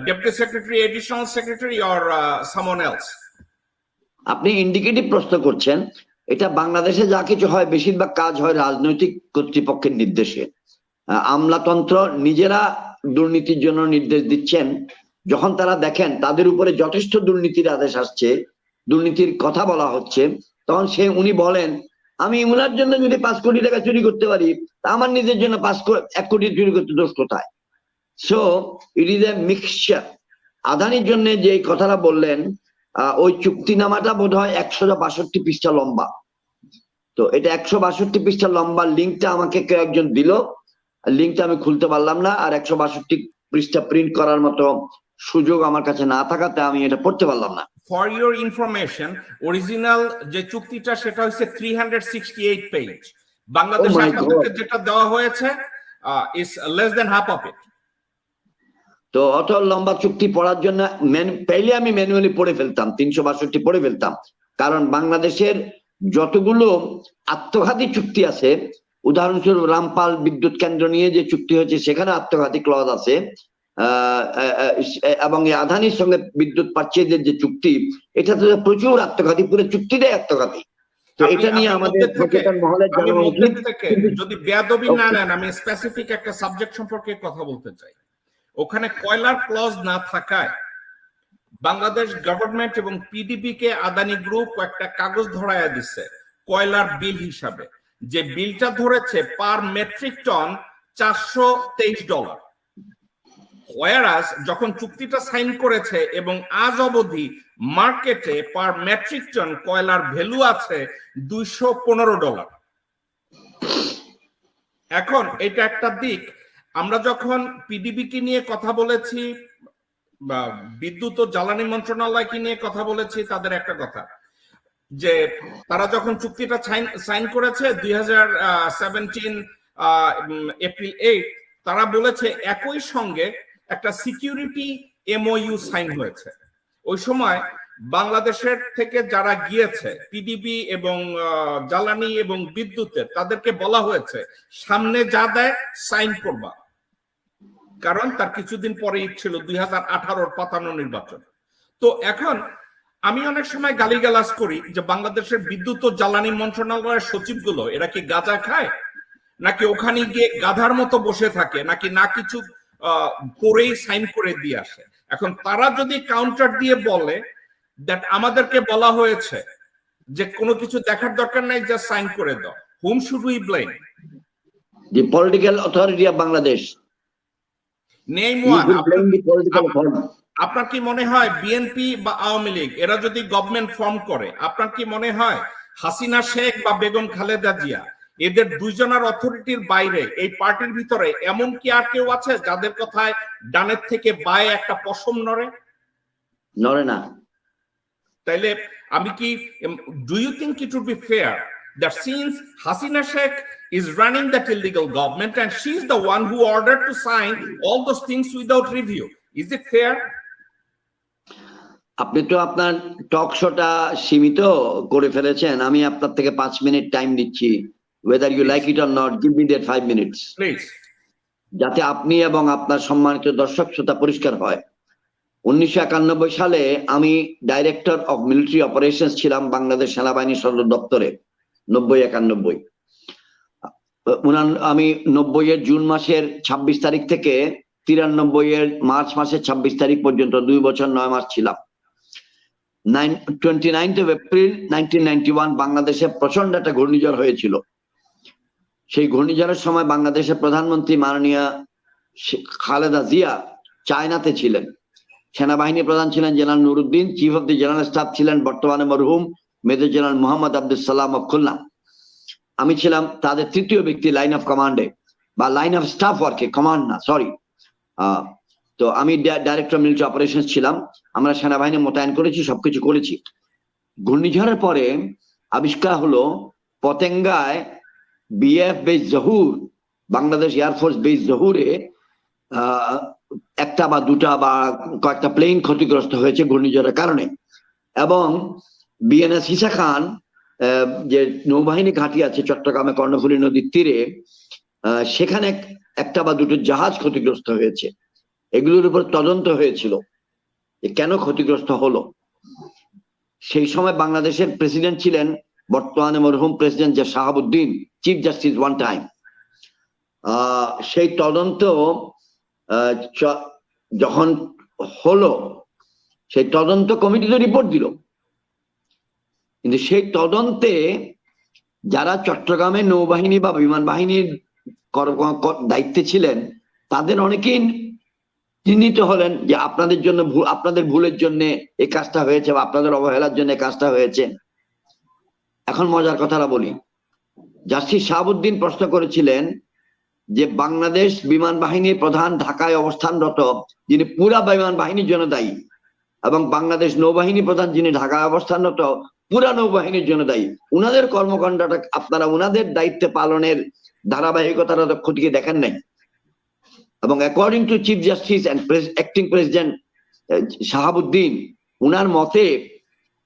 deputy secretary, additional secretary or someone else? আপনি ইন্ডিকেটিভ প্রশ্ন করছেন। এটা বাংলাদেশে যা কিছু হয় বেশিরভাগ কাজ হয় রাজনৈতিক কর্তৃপক্ষের নির্দেশে। আমলাতন্ত্র নিজেরা দুর্নীতির জন্য নির্দেশ দিচ্ছেন। যখন তারা দেখেন তাদের উপরে যথেষ্ট দুর্নীতির আদেশ আসছে, দুর্নীতির কথা বলা হচ্ছে, তখন উনি বলেন আমি উনার জন্য যদি 5 কোটি টাকা চুরি করতে পারি, তা আমার নিজের জন্য 1 কোটি চুরি করতে দোষ কোথায়? So it is a mixture. আদানির জন্য যে কথাটা বললেন, ওই চুক্তিনামাটা বোধ হয় 162 পৃষ্ঠা লম্বা। তো এটা 162 পৃষ্ঠা লম্বা, লিঙ্কটা আমাকে কেউ একজন দিল, লিঙ্কটা আমি খুলতে পারলাম না, আর 162 পৃষ্ঠা প্রিন্ট করার মতো সুযোগ আমার কাছে না থাকাতে আমি এটা পড়তে পারলাম না। ফর ইউর ইনফরমেশন, অরিজিনাল যে চুক্তিটা সেটা হচ্ছে 368 পেজ। বাংলাদেশে আপনাদেরকে যেটা দেওয়া হয়েছে is less than half of it. তো অত লম্বা চুক্তি পড়ার জন্য পেলে আমি ম্যানুয়ালি পড়ে ফেলতাম, 362 পড়ে ফেলতাম। কারণ বাংলাদেশের যতগুলো আত্মঘাতী চুক্তি আছে, উদাহরণস্বরূপ রামপাল বিদ্যুৎ কেন্দ্র নিয়ে যে চুক্তি হয়েছে সেখানে আত্মঘাতী ক্লজ আছে, এবং আদানির সঙ্গে বিদ্যুৎ পাচ্ছেদের যে চুক্তি, এটাতে প্রচুর আত্মঘাতী, পুরো চুক্তিটাই আত্মঘাতী। তো এটা নিয়ে আমাদের সচেতন মহলের জানা উচিত। যদি বেয়াদবি না নেন, আমি স্পেসিফিক একটা সাবজেক্ট সম্পর্কে কথা বলতে চাই। ওখানে কয়লার ক্লজ না থাকায় বাংলাদেশ গভর্নমেন্ট এবং পিডিবি কে আদানি গ্রুপ একটা কাগজ ধরায়া দিচ্ছে কয়লার বিল হিসাবে। যে বিলটা ধরেছে পার মেট্রিক টন $423। ওয়ারাস যখন চুক্তিটা সাইন করেছে এবং আজ অবধি মার্কেটে পার মেট্রিক টন কয়লার ভ্যালু আছে $215। এখন এটা একটা দিক। আমরা যখন পিডিবি কে নিয়ে কথা বলেছি বা বিদ্যুৎ ও জ্বালানি মন্ত্রণালয়কে নিয়ে কথা বলেছি, তাদের একটা কথা যে তারা যখন চুক্তিটা সাইন করেছে 2017 এপ্রিল 8, তারা বলেছে একই সঙ্গে একটা সিকিউরিটি এমওইউ সাইন হয়েছে। ওই সময় বাংলাদেশের থেকে যারা গিয়েছে পিডিবি এবং জ্বালানি এবং বিদ্যুতের, তাদেরকে বলা হয়েছে সামনে যা দেয় সাইন করবা, কারণ তার কিছুদিন পরেই ছিল 2018 পাতানো নির্বাচন। তো এখন আমি অনেক সময় গালিগালাজ করি যে বাংলাদেশের বিদ্যুৎ ও জ্বালানি মন্ত্রণালয়ের সচিবগুলো এরা কি গাঁজা খায়, নাকি ওখানে গিয়ে গাধার মতো বসে থাকে, নাকি না কিছু পরেই সাইন করে দিয়ে আসে। এখন তারা যদি কাউন্টার দিয়ে বলে দ্যাট আমাদেরকে বলা হয়েছে যে কোনো কিছু দেখার দরকার নাই, জাস্ট সাইন করে দাও, whom should we blame? The political authority of Bangladesh. Name one. আপনার কি মনে হয় বিএনপি বা আওয়ামী লীগ এরা যদি গভর্নমেন্ট ফর্ম করে, আপনার কি মনে হয় হাসিনা শেখ বা বেগম খালেদা জিয়া এদের দুইজনের অথরিটির বাইরে এই পার্টির ভিতরে এমন কি আর কেউ আছে যাদের কথায় ডানের থেকে বায়ে একটা পশম নড়ে? নড়ে না। তাইলে আমি কি, do you think it would be fair that since Hasina Sheikh is running that illegal government and she is the one who ordered to sign all those things without review, is it fair? আপনি তো আপনার টক শোটা সীমিত করে ফেলেছেন। আমি আপনার থেকে 5 মিনিট টাইম দিচ্ছি, whether you like it or not, give me that 5 minutes, Please. যাতে আপনি এবং আপনার সম্মানিত দর্শক শ্রোতা পরিষ্কার হয়। 1991 সালে আমি ডাইরেক্টর অফ মিলিটারি অপারেশনস ছিলাম বাংলাদেশ সেনাবাহিনী সদর দপ্তরে। 90-91 আমি 90 এর জুন মাসের 26 তারিখ থেকে 93 এর মার্চ মাসের 26 তারিখ পর্যন্ত 2 বছর 9 মাস ছিলাম। 29th of April 1991 বাংলাদেশে প্রচন্ড একটা ঘূর্ণিঝড় হয়েছিল। সেই ঘূর্ণিঝড়ের সময় বাংলাদেশের প্রধানমন্ত্রী মাননীয়া খালেদা জিয়া চায়নাতে ছিলেন। সেনাবাহিনী প্রধান ছিলেন general Nuruddin, chief of the general staff ছিলেন বর্তমানে মরহুম major general Mohammad Abdul Salam of Khulna. আমি ছিলাম তাদের তৃতীয় ব্যক্তি লাইন অফ কমান্ডে। বা লাইন অফ স্টাফ ওয়ার্কে, কমান্ড না, সরি। তো আমি ডাইরেক্টর মিলিটারি অপারেশন ছিলাম, আমরা সেনাবাহিনী মোতায়েন করেছি, সবকিছু করেছি। ঘূর্ণিঝড়ের পরে আবিষ্কার হলো পতেঙ্গায় BF base Zahur, Bangladesh Air Force base জহুরে একটা বা দুটা বা কয়েকটা প্লেন ক্ষতিগ্রস্ত হয়েছে ঘূর্ণিঝড়ের কারণে। এবং বিএনএস ঈসা খান যে নৌবাহিনী ঘাঁটি আছে চট্টগ্রামে কর্ণফুলী নদীর তীরে, সেখানে একটা বা দুটো জাহাজ ক্ষতিগ্রস্ত হয়েছে। এগুলোর উপর তদন্ত হয়েছিল যে কেন ক্ষতিগ্রস্ত হলো। সেই সময় বাংলাদেশের প্রেসিডেন্ট ছিলেন বর্তমানে মরহুম প্রেসিডেন্ট যে Shahabuddin, chief justice one time. সেই তদন্ত যখন হলো, সেই তদন্ত কমিটি তো রিপোর্ট দিল, কিন্তু সেই তদন্তে যারা চট্টগ্রামে নৌবাহিনী বা বিমান বাহিনীর দায়িত্বে ছিলেন তাদের অনেকেই চিহ্নিত হলেন যে আপনাদের জন্য আপনাদের ভুলের জন্য এই কাজটা হয়েছে বা আপনাদের অবহেলার জন্য এই কাজটা হয়েছে। এখন মজার কথাটা বলি, জাস্টিস শাহাবুদ্দিন প্রশ্ন করেছিলেন যে বাংলাদেশ বিমান বাহিনীর প্রধান ঢাকায় অবস্থানরত, যিনি পুরা বিমান বাহিনীর জন্য দায়ী, এবং বাংলাদেশ নৌবাহিনী প্রধান যিনি ঢাকায় অবস্থানরত পুরা নৌবাহিনীর জন্য দায়ী, উনাদের কর্মকাণ্ডটা আপনারা উনাদের দায়িত্বে পালনের ধারাবাহিকতাটা খতিয়ে দেখেন নাই। এবং according to chief justice and acting president Shahabuddin, উনার মতে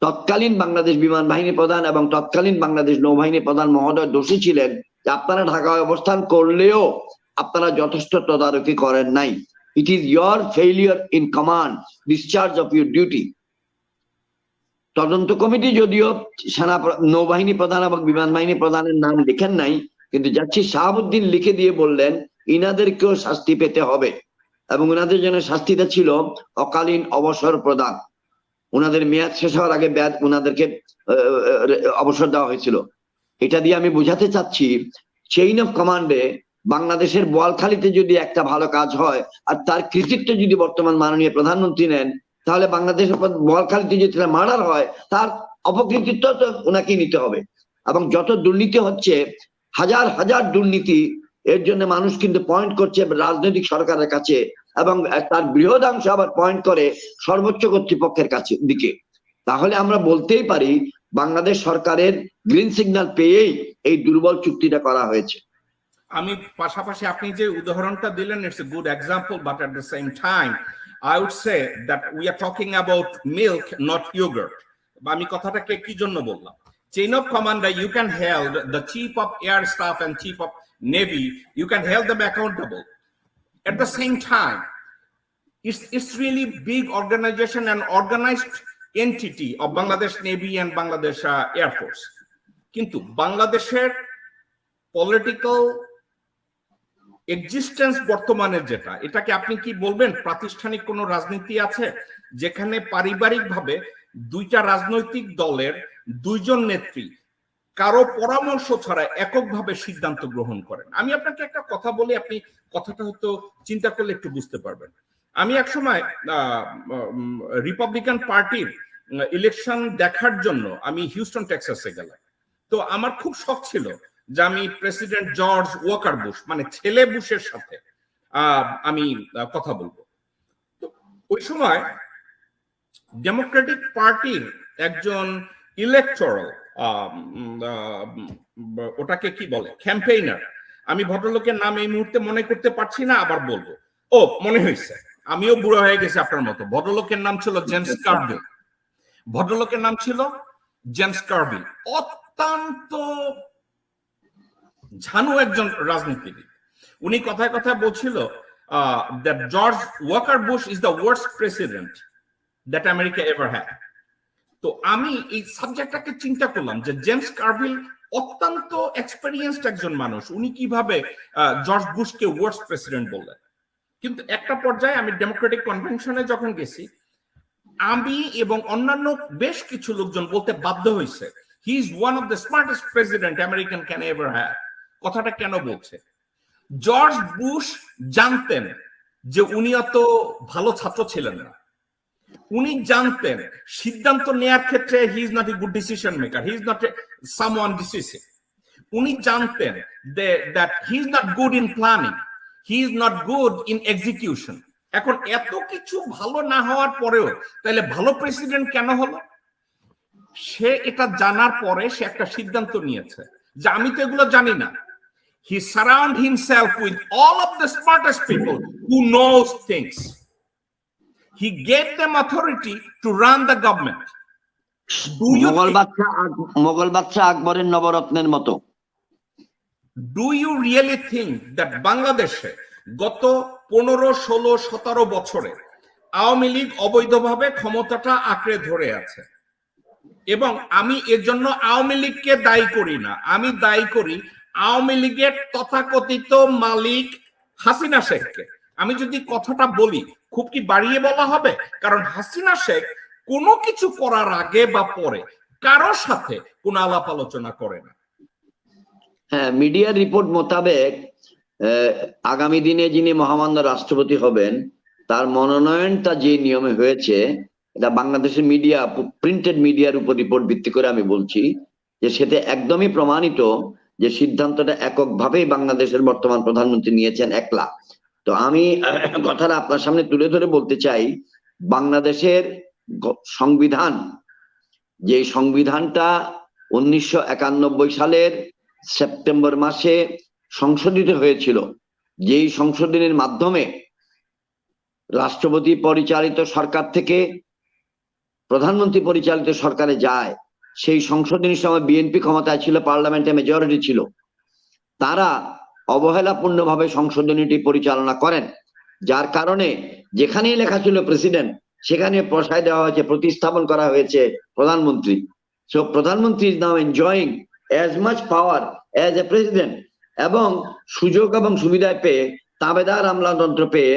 তৎকালীন বাংলাদেশ বিমান বাহিনী প্রধান এবং তৎকালীন বাংলাদেশ নৌবাহিনী প্রধান মহোদয় দোষী ছিলেন যে আপনারা ঢাকায় অবস্থান করলেও আপনারা যথেষ্ট তদারকি করেন নাই। It is your failure in command, discharge of your duty. তদন্ত কমিটি যদিও নৌবাহিনী প্রধান এবং বিমান বাহিনী প্রধানের নাম লিখেন নাই, কিন্তু জাস্টিস শাহাবুদ্দিন লিখে দিয়ে বললেন ইনাদেরকেও শাস্তি পেতে হবে, এবং ওনাদের জন্য শাস্তিটা ছিল অকালীন অবসর প্রদান। ওনাদের মেয়াদ শেষ হওয়ার আগে ওনাদেরকে অবসর দেওয়া হয়েছিল। এটা দিয়ে আমি বোঝাতে চাচ্ছি, চেইন অফ কমান্ডে বাংলাদেশের বোয়ালখালীতে যদি একটা ভালো কাজ হয় আর তার কৃতিত্ব যদি বর্তমান মাননীয় প্রধানমন্ত্রী নেন, তাহলে বাংলাদেশের বোয়ালখালীতে যদি মার্ডার হয় তার অপকৃতিত্ব তো ওনাকেই নিতে হবে। এবং যত দুর্নীতি হচ্ছে, হাজার হাজার দুর্নীতি, এর জন্য মানুষ কিন্তু পয়েন্ট করছে রাজনৈতিক সরকারের কাছে, এবং তার বৃহদাংশ আবার পয়েন্ট করে সর্বোচ্চ কর্তৃপক্ষের কাছে দিকে। তাহলে আমরা বলতেই পারি বাংলাদেশ সরকারের গ্রিন সিগন্যাল পেয়েই এই দুর্বল চুক্তিটা করা হয়েছে। আমি পাশাপাশি আপনি যে উদাহরণটা দিলেন, it's a good example, but at the same time I would say that we are talking about milk, not yoghurt. আমি কথাটাকে কি জন্য বললাম? Chain of command, you can hold the chief of air staff and chief of navy, you can hold them accountable. At the same time, it's really big organization and organized entity of Bangladesh Navy and Bangladesh Air Force. কিন্তু বাংলাদেশের political existence বর্তমানে যেটা, এটাকে আপনি কি বলবেন প্রাতিষ্ঠানিক কোনো রাজনীতি আছে যেখানে পারিবারিকভাবে দুইটা রাজনৈতিক দলের দুইজন নেত্রী কারো পরামর্শ ছাড়া এককভাবে সিদ্ধান্ত গ্রহণ করেন? আমি আপনাকে একটা কথা বলি, আপনি কথাটা হয়তো চিন্তা করলে একটু বুঝতে পারবেন। আমি একসময় রিপাবলিকান পার্টির ইলেকশন দেখার জন্য আমি হিউস্টন টেক্সাসে গেলাম। তো আমার খুব শখ ছিল যে আমি প্রেসিডেন্ট জর্জ ওয়াকার বুশ, মানে ছেলে বুশের সাথে আমি কথা বলবো। তো ওই সময় ডেমোক্রেটিক পার্টির একজন ইলেকটোরাল ওটাকে কি বলে, ক্যাম্পেইনার, আমি ভদ্রলোকের নাম এই মুহূর্তে মনে করতে পারছি না, আবার বলবো। ও মনে হয়েছে, আমিও বুড়ো হয়ে গেছি আপনার মতো। ভদ্রলোকের নাম ছিল জেমস কারভিল। ভদ্রলোকের নাম ছিল জেমস কারভিল। অত্যন্ত ঝানু একজন রাজনীতিবিদ। উনি কথায় কথায় বলছিল that George Walker Bush is the worst president that America ever had. তো আমি এই সাবজেক্টটাকে চিন্তা করলাম যে জেমস কারভিল অত্যন্ত এক্সপেরিয়েন্সড একজন মানুষ, উনি কিভাবে জর্জ বুশকে ওয়ার্স্ট প্রেসিডেন্ট বললেন। কিন্তু একটা পর্যায়ে আমি ডেমোক্রেটিক কনভেনশনে যখন গেছি, আমি এবং অন্যান্য বেশ কিছু লোকজন বলতে বাধ্য হয়েছে he is one of the smartest president American can ever have. কথাটা কেন বলছে? জর্জ বুশ জানতেন যে উনি অত ভালো ছাত্র ছিলেন না। উনি জানতেন সিদ্ধান্ত নেয়ার ক্ষেত্রে he is not a good decision maker, he is not A someone decisive. উনি জানতেন that he is not good in planning, he is not good in execution. এখন এত কিছু ভালো না হওয়ার পরেও তাহলে ভালো প্রেসিডেন্ট কেন হলো? সে এটা জানার পরে সে একটা সিদ্ধান্ত নিয়েছে যে আমি তো এগুলো জানি না। He surround himself with all of the smartest people who knows things. He gave them authority to run the government. Mughal বাদশা আকবরের নবরত্নের মতো। Do you really think that বাংলাদেশে গত 15, 16, 17 বছরে আওয়ামী লীগ অবৈধভাবে ক্ষমতাটা আঁকড়ে ধরে আছে? এবং আমি এর জন্য আওয়ামী লীগকে দায়ী করি না, আমি দায়ী করি আওয়ামী লীগের তথাকথিত মালিক হাসিনা শেখকে। আমি যদি কথাটা বলি খুব কি বাড়িয়ে বলা হবে? কারণ হাসিনা শেখ কোনো কিছু করার আগে বা পরে কারোর সাথে কোনো আলাপ আলোচনা করে না। হ্যাঁ, মিডিয়ার রিপোর্ট মোতাবেক আগামী দিনে যিনি মহামান্য রাষ্ট্রপতি হবেন তার মনোনয়নটা যে নিয়মে হয়েছে, এটা বাংলাদেশের মিডিয়া, প্রিন্টেড মিডিয়ার উপর রিপোর্ট ভিত্তি করে আমি বলছি যে সেটা একদমই প্রমাণিত যে সিদ্ধান্তটা এককভাবেই বাংলাদেশের বর্তমান প্রধানমন্ত্রী নিয়েছেন একলা। তো আমি কথাটা আপনার সামনে তুলে ধরে বলতে চাই, বাংলাদেশের সংবিধান, যে সংবিধানটা 1991 সালের সেপ্টেম্বর মাসে সংশোধিত হয়েছিল, যেই সংশোধনের মাধ্যমে রাষ্ট্রপতি পরিচালিত সরকার থেকে প্রধানমন্ত্রী পরিচালিত সরকারে যায়, সেই সংশোধনীর সময় বিএনপি ক্ষমতায় ছিল, পার্লামেন্টে মেজরিটি ছিল, তারা অবহেলাপূর্ণভাবে সংশোধনীটি পরিচালনা করেন, যার কারণে যেখানেই লেখা ছিল প্রেসিডেন্ট সেখানে বসায় দেওয়া হয়েছে, প্রতিস্থাপন করা হয়েছে প্রধানমন্ত্রী। সো প্রধানমন্ত্রী is now enjoying as much power as a president, এবং সুযোগ এবং সুবিধা পেয়ে, তাবেদার আমলাতন্ত্র পেয়ে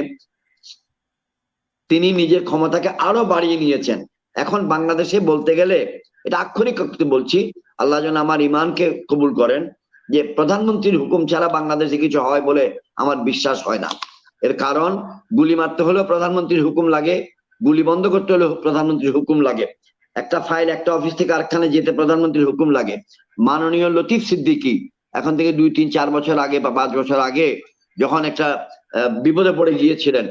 তিনি নিজের ক্ষমতাকে আরো বাড়িয়ে নিয়েছেন। এখন বাংলাদেশে বলতে গেলে, এটা আক্ষরিক বলছি, আল্লাহ যেন আমার ইমানকে কবুল করেন, যে প্রধানমন্ত্রীর হুকুম ছাড়া বাংলাদেশে কিছু হয় বলে আমার বিশ্বাস হয় না। এর কারণ, গুলি মারতে হলেও প্রধানমন্ত্রীর হুকুম লাগে, গুলি বন্ধ করতে হলেও প্রধানমন্ত্রীর হুকুম লাগে, একটা ফাইল একটা অফিস থেকে আরেকখানে যেতে প্রধানমন্ত্রীর হুকুম লাগে। মাননীয় লতিফ সিদ্দিকী এখন থেকে 2, 3, 4 বছর আগে বা 5 বছর আগে যখন একটা বিপদে পড়ে গিয়েছিলেন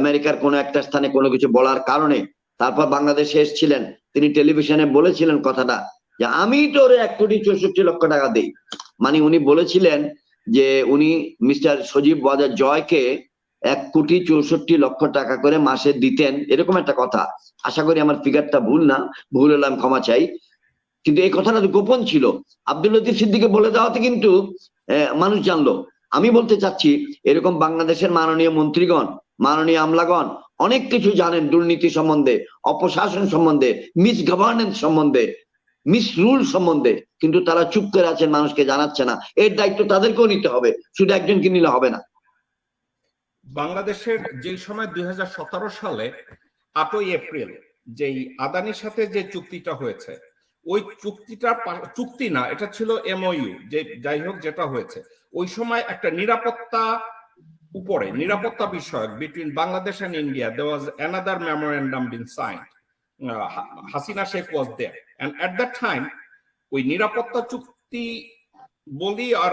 আমেরিকার কোনো একটা স্থানে কোনো কিছু বলার কারণে, তারপর বাংলাদেশে এসেছিলেন, তিনি টেলিভিশনে বলেছিলেন কথাটা যে আমি তো 1,64,00,000 টাকা দেই। মানে উনি বলেছিলেন যে উনি মিস্টার সজীব ওয়াজেদ জয়কে 1,64,00,000 টাকা করে মাসে দিতেন, এরকম একটা কথা। আশা করি আমার ফিগারটা ভুল না, ভুল হলে আমি ক্ষমা চাই, কিন্তু এই কথাটা তো গোপন ছিল। আব্দুল লতিফ সিদ্দিকী বলে দেওয়াতে কিন্তু মানুষ জানলো। আমি বলতে চাচ্ছি, এরকম বাংলাদেশের মাননীয় মন্ত্রীগণ, মাননীয় আমলাগণ অনেক কিছু জানেন দুর্নীতি সম্বন্ধে, অপশাসন সম্বন্ধে, মিস গভর্নেন্স সম্বন্ধে, মিস রুল সম্বন্ধে, কিন্তু তারা চুপ করে আছেন, মানুষকে জানাচ্ছে না। এর দায়িত্ব তাদেরকেও নিতে হবে, শুধু একজনকে নিলে হবে না। বাংলাদেশের যে সময় 2017 সালে 8ই এপ্রিল যেই আদানির সাথে যে চুক্তিটা হয়েছে, ওই চুক্তি না, এটা ছিল এমওইউ, যে যাই হোক যেটা হয়েছে, ওই সময় একটা নিরাপত্তা বিষয়ক between Bangladesh and India, there was another memorandum been signed. Hasina Sheikh was there, and at that time ওই নিরাপত্তা চুক্তি বলি আর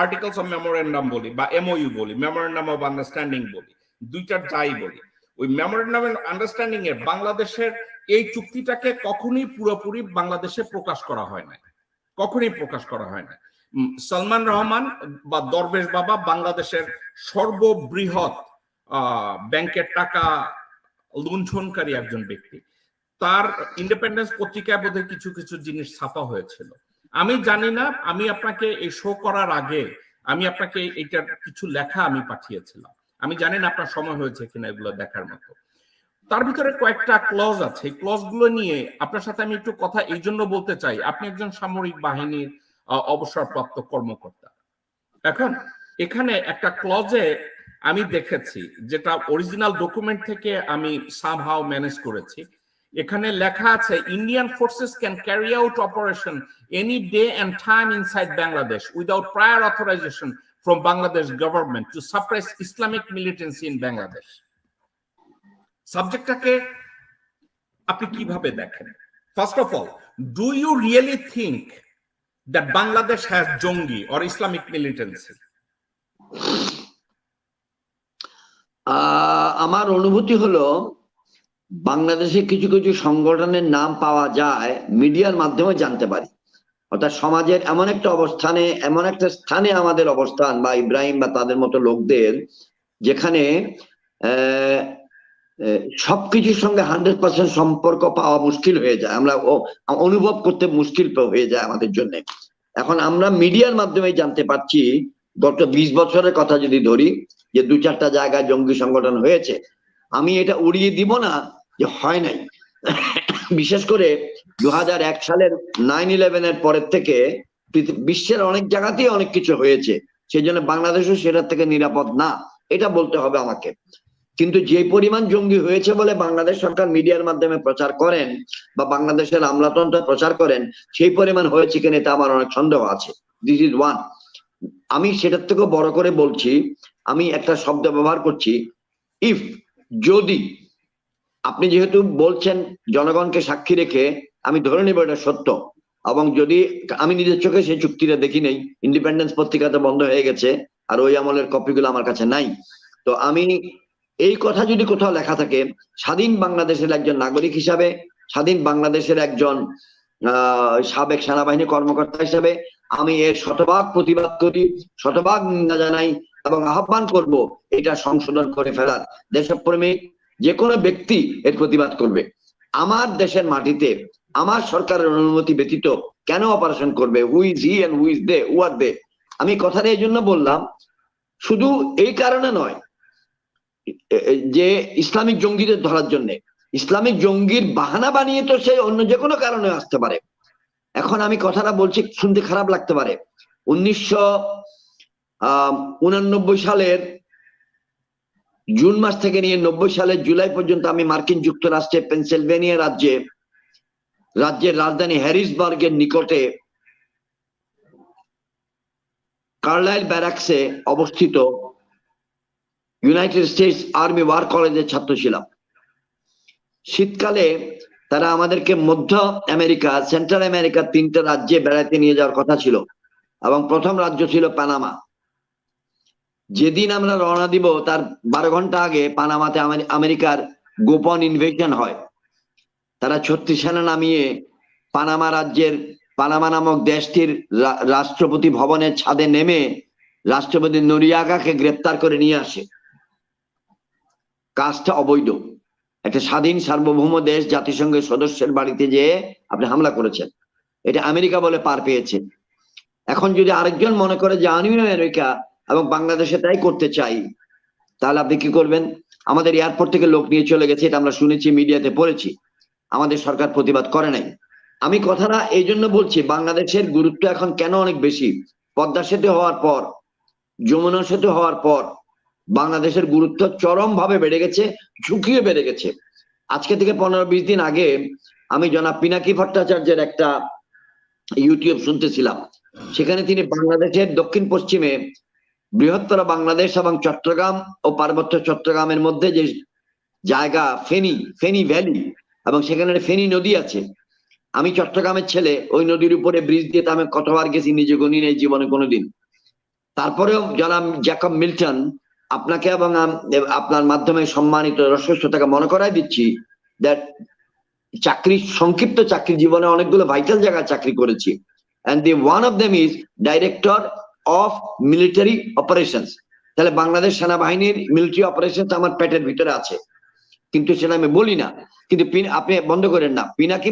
আর্টিকেলস অফ মেমোরেন্ডাম বলি বা এমওইউ বলি, মেমোরেন্ডাম অফ আন্ডারস্ট্যান্ডিং বলি, দুইটার যাই বলি, ওই মেমোরেন্ডাম অফ আন্ডারস্ট্যান্ডিং এ বাংলাদেশের এই চুক্তিটাকে কখনোই পুরোপুরি বাংলাদেশে প্রকাশ করা হয় না, কখনোই প্রকাশ করা হয় না। সালমান রহমান বা দরবেশ বাবা বাংলাদেশের সর্ববৃহৎ ব্যাংকের টাকা লুণ্ঠনকারী একজন ব্যক্তি, তার ইন্ডিপেন্ডেন্স পত্রিকায় বোধহয় কিছু কিছু জিনিস ছাপা হয়েছিল। আমি জানি না, আমি আপনাকে এই শো করার আগে আমি আপনাকে এইটার কিছু লেখা আমি পাঠিয়েছিলাম, আমি জানি না আপনার সময় হয়েছে কিনা এগুলো দেখার মতো। তার ভিতরে কয়েকটা ক্লজ আছে, এই ক্লজ গুলো নিয়ে আপনার সাথে আমি একটু কথা এই জন্য বলতে চাই, আপনি একজন সামরিক বাহিনীর অবসরপ্রাপ্ত কর্মকর্তা। এখন এখানে একটা ক্লজে আমি দেখেছি, যেটা অরিজিনাল ডকুমেন্ট থেকে আমি সামহাউ ম্যানেজ করেছি, এখানে লেখা আছে Indian forces can carry out operation any day and time inside Bangladesh without prior authorisation from Bangladesh government to suppress Islamic militancy in Bangladesh. সাবজেক্টটাকে আপনি কিভাবে দেখেন? First of all, do you really think that Bangladesh has Jongi or Islamic militancy? আমার অনুভূতি হলো বাংলাদেশে কিছু কিছু সংগঠনের নাম পাওয়া যায়, মিডিয়ার মাধ্যমে জানতে পারি। অর্থাৎ সমাজের এমন একটা অবস্থানে, এমন একটা স্থানে আমাদের অবস্থান, বা ইব্রাহিম বা তাদের মতো লোকদের, যেখানে সবকিছুর সঙ্গে 100% সম্পর্ক পাওয়া মুশকিল হয়ে যায়, আমরা অনুভব করতে মুশকিল হয়ে যায় আমাদের জন্য। এখন আমরা মিডিয়ার মাধ্যমে জানতে পারছি, গত 20 বছরের কথা যদি ধরি, যে 2-4টা জায়গায় জঙ্গি সংগঠন হয়েছে। আমি এটা উড়িয়ে দিব না যে হয় নাই। বিশেষ করে 2001 সালের 9/11 এর পরের থেকে বিশ্বের অনেক জায়গাতেই অনেক কিছু হয়েছে, সেই জন্য বাংলাদেশও সেটার থেকে নিরাপদ না, এটা বলতে হবে আমাকে। কিন্তু যে পরিমাণ জঙ্গি হয়েছে বলে বাংলাদেশ সরকার মিডিয়ার মাধ্যমে প্রচার করেন, বা বাংলাদেশের আমলাতন্ত্র প্রচার করেন, সেই পরিমাণ হয়েছে কিনা এটা আমার অনেক সন্দেহ আছে। This is one. আমি সেটার থেকেও বড় করে বলছি, আমি একটা শব্দ ব্যবহার করছি, ইফ, যদি। আপনি যেহেতু বলছেন জনগণকে সাক্ষী রেখে, আমি ধরে নেব এটা সত্য। এবং যদি আমি নিজের চোখে সেই চুক্তিটা দেখি নেই, ইন্ডিপেন্ডেন্স পত্রিকাতে বন্ধ হয়ে গেছে, আর ওই আমলের কপিগুলো আমার কাছে নাই, তো আমি এই কথা যদি কোথাও লেখা থাকে, স্বাধীন বাংলাদেশের একজন নাগরিক হিসাবে, স্বাধীন বাংলাদেশের একজন সাবেক সেনাবাহিনী কর্মকর্তা হিসাবে, আমি এর শতভাগ প্রতিবাদ করি, শতভাগ নিন্দা জানাই, এবং আহ্বান করব এটা সংশোধন করে ফেলার। দেশপ্রেমিক যে কোনো ব্যক্তি এর প্রতিবাদ করবে। আমার দেশের মাটিতে আমার সরকারের অনুমতি ব্যতীত কেন অপারেশন করবে? Who is he and who is they, who are they? আমি কথাটা এই জন্য বললাম, শুধু এই কারণে নয় যে ইসলামিক জঙ্গিদের ধরার জন্য। ইসলামিক জঙ্গির বাহানা বানিয়ে তো সে অন্য যে কোনো কারণে আসতে পারে। এখন আমি কথাটা বলছি, শুনতে খারাপ লাগতে পারে, 1989 সালের জুন মাস থেকে নিয়ে 90 সালের জুলাই পর্যন্ত আমি মার্কিন যুক্তরাষ্ট্রের পেনসিলভেনিয়া রাজ্যের রাজধানী হ্যারিসবার্গের নিকটে কার্লাইল ব্যারাকসে অবস্থিত ইউনাইটেড স্টেটস আর্মি ওয়ার কলেজের ছাত্র ছিলাম। শীতকালে তারা আমাদেরকে মধ্য আমেরিকা, সেন্ট্রাল আমেরিকার 3টে রাজ্যে বেড়াতে নিয়ে যাওয়ার কথা ছিল, এবং প্রথম রাজ্য ছিল পানামা। যেদিন আমরা রওনা দিব তার 12 ঘন্টা আগে পানামাতে আমেরিকার গোপন ইনভেশন হয়। তারা 36 সেনা নামিয়ে পানামা রাজ্যের, পানামা নামক দেশটির রাষ্ট্রপতি ভবনের ছাদে নেমে রাষ্ট্রপতি নরিয়াগাকে গ্রেপ্তার করে নিয়ে আসে। কাজটা অবৈধ। একটা স্বাধীন সার্বভৌম দেশ জাতিসংঘের সদস্যের বাড়িতে যেয়ে আপনি হামলা করেছেন, এটা আমেরিকা বলে পার পেয়েছে। এখন যদি আরেকজন মনে করে যে আমিও আমেরিকা এবং বাংলাদেশে তাই করতে চাই, তাহলে আপনি কি করবেন? আমাদের এয়ারপোর্ট থেকে লোক নিয়ে চলে গেছে, এটা আমরা শুনেছি, মিডিয়াতে পড়েছি। আমাদের সরকার প্রতিবাদ করে নাই। আমি কথাটা এই জন্য বলছি, বাংলাদেশের গুরুত্ব এখন কেন অনেক বেশি। পদ্মা সেতু হওয়ার পর, যমুনা সেতু হওয়ার পর বাংলাদেশের গুরুত্ব চরম ভাবে বেড়ে গেছে, ঝুঁকিও বেড়ে গেছে। আজকে থেকে 15-20 দিন আগে আমি জনাব পিনাকি ভট্টাচার্যের একটা ইউটিউব শুনতেছিলাম। সেখানে তিনি বাংলাদেশের দক্ষিণ পশ্চিমে বৃহত্তর বাংলাদেশ এবং চট্টগ্রাম ও পার্বত্য চট্টগ্রামের মধ্যে যে জায়গা ফেনী ভ্যালি, এবং সেখানে ফেনী নদী আছে। আমি চট্টগ্রামের ছেলে, ওই নদীর উপরে ব্রিজ দিয়ে আমি কতবার গেছি নিজে গণি নেই জীবনে কোনোদিন। তারপরেও জনাব জ্যাকব মিল্টন, আপনাকে এবং আপনার মাধ্যমে সম্মানিত দর্শক শ্রোতাকে মনে করাই দিচ্ছি, দ্যাট চাকরি, সংক্ষিপ্ত চাকরি জীবনে অনেকগুলো ভাইটাল জায়গায় চাকরি করেছি, and the one of them is director of military operations। তাহলে বাংলাদেশ সেনাবাহিনীর মিলিটারি অপারেশন আমার পেটের ভিতরে আছে, কিন্তু সেটা আমি বলি না। কিন্তু আপনি বন্ধ করেন না, পিনাকি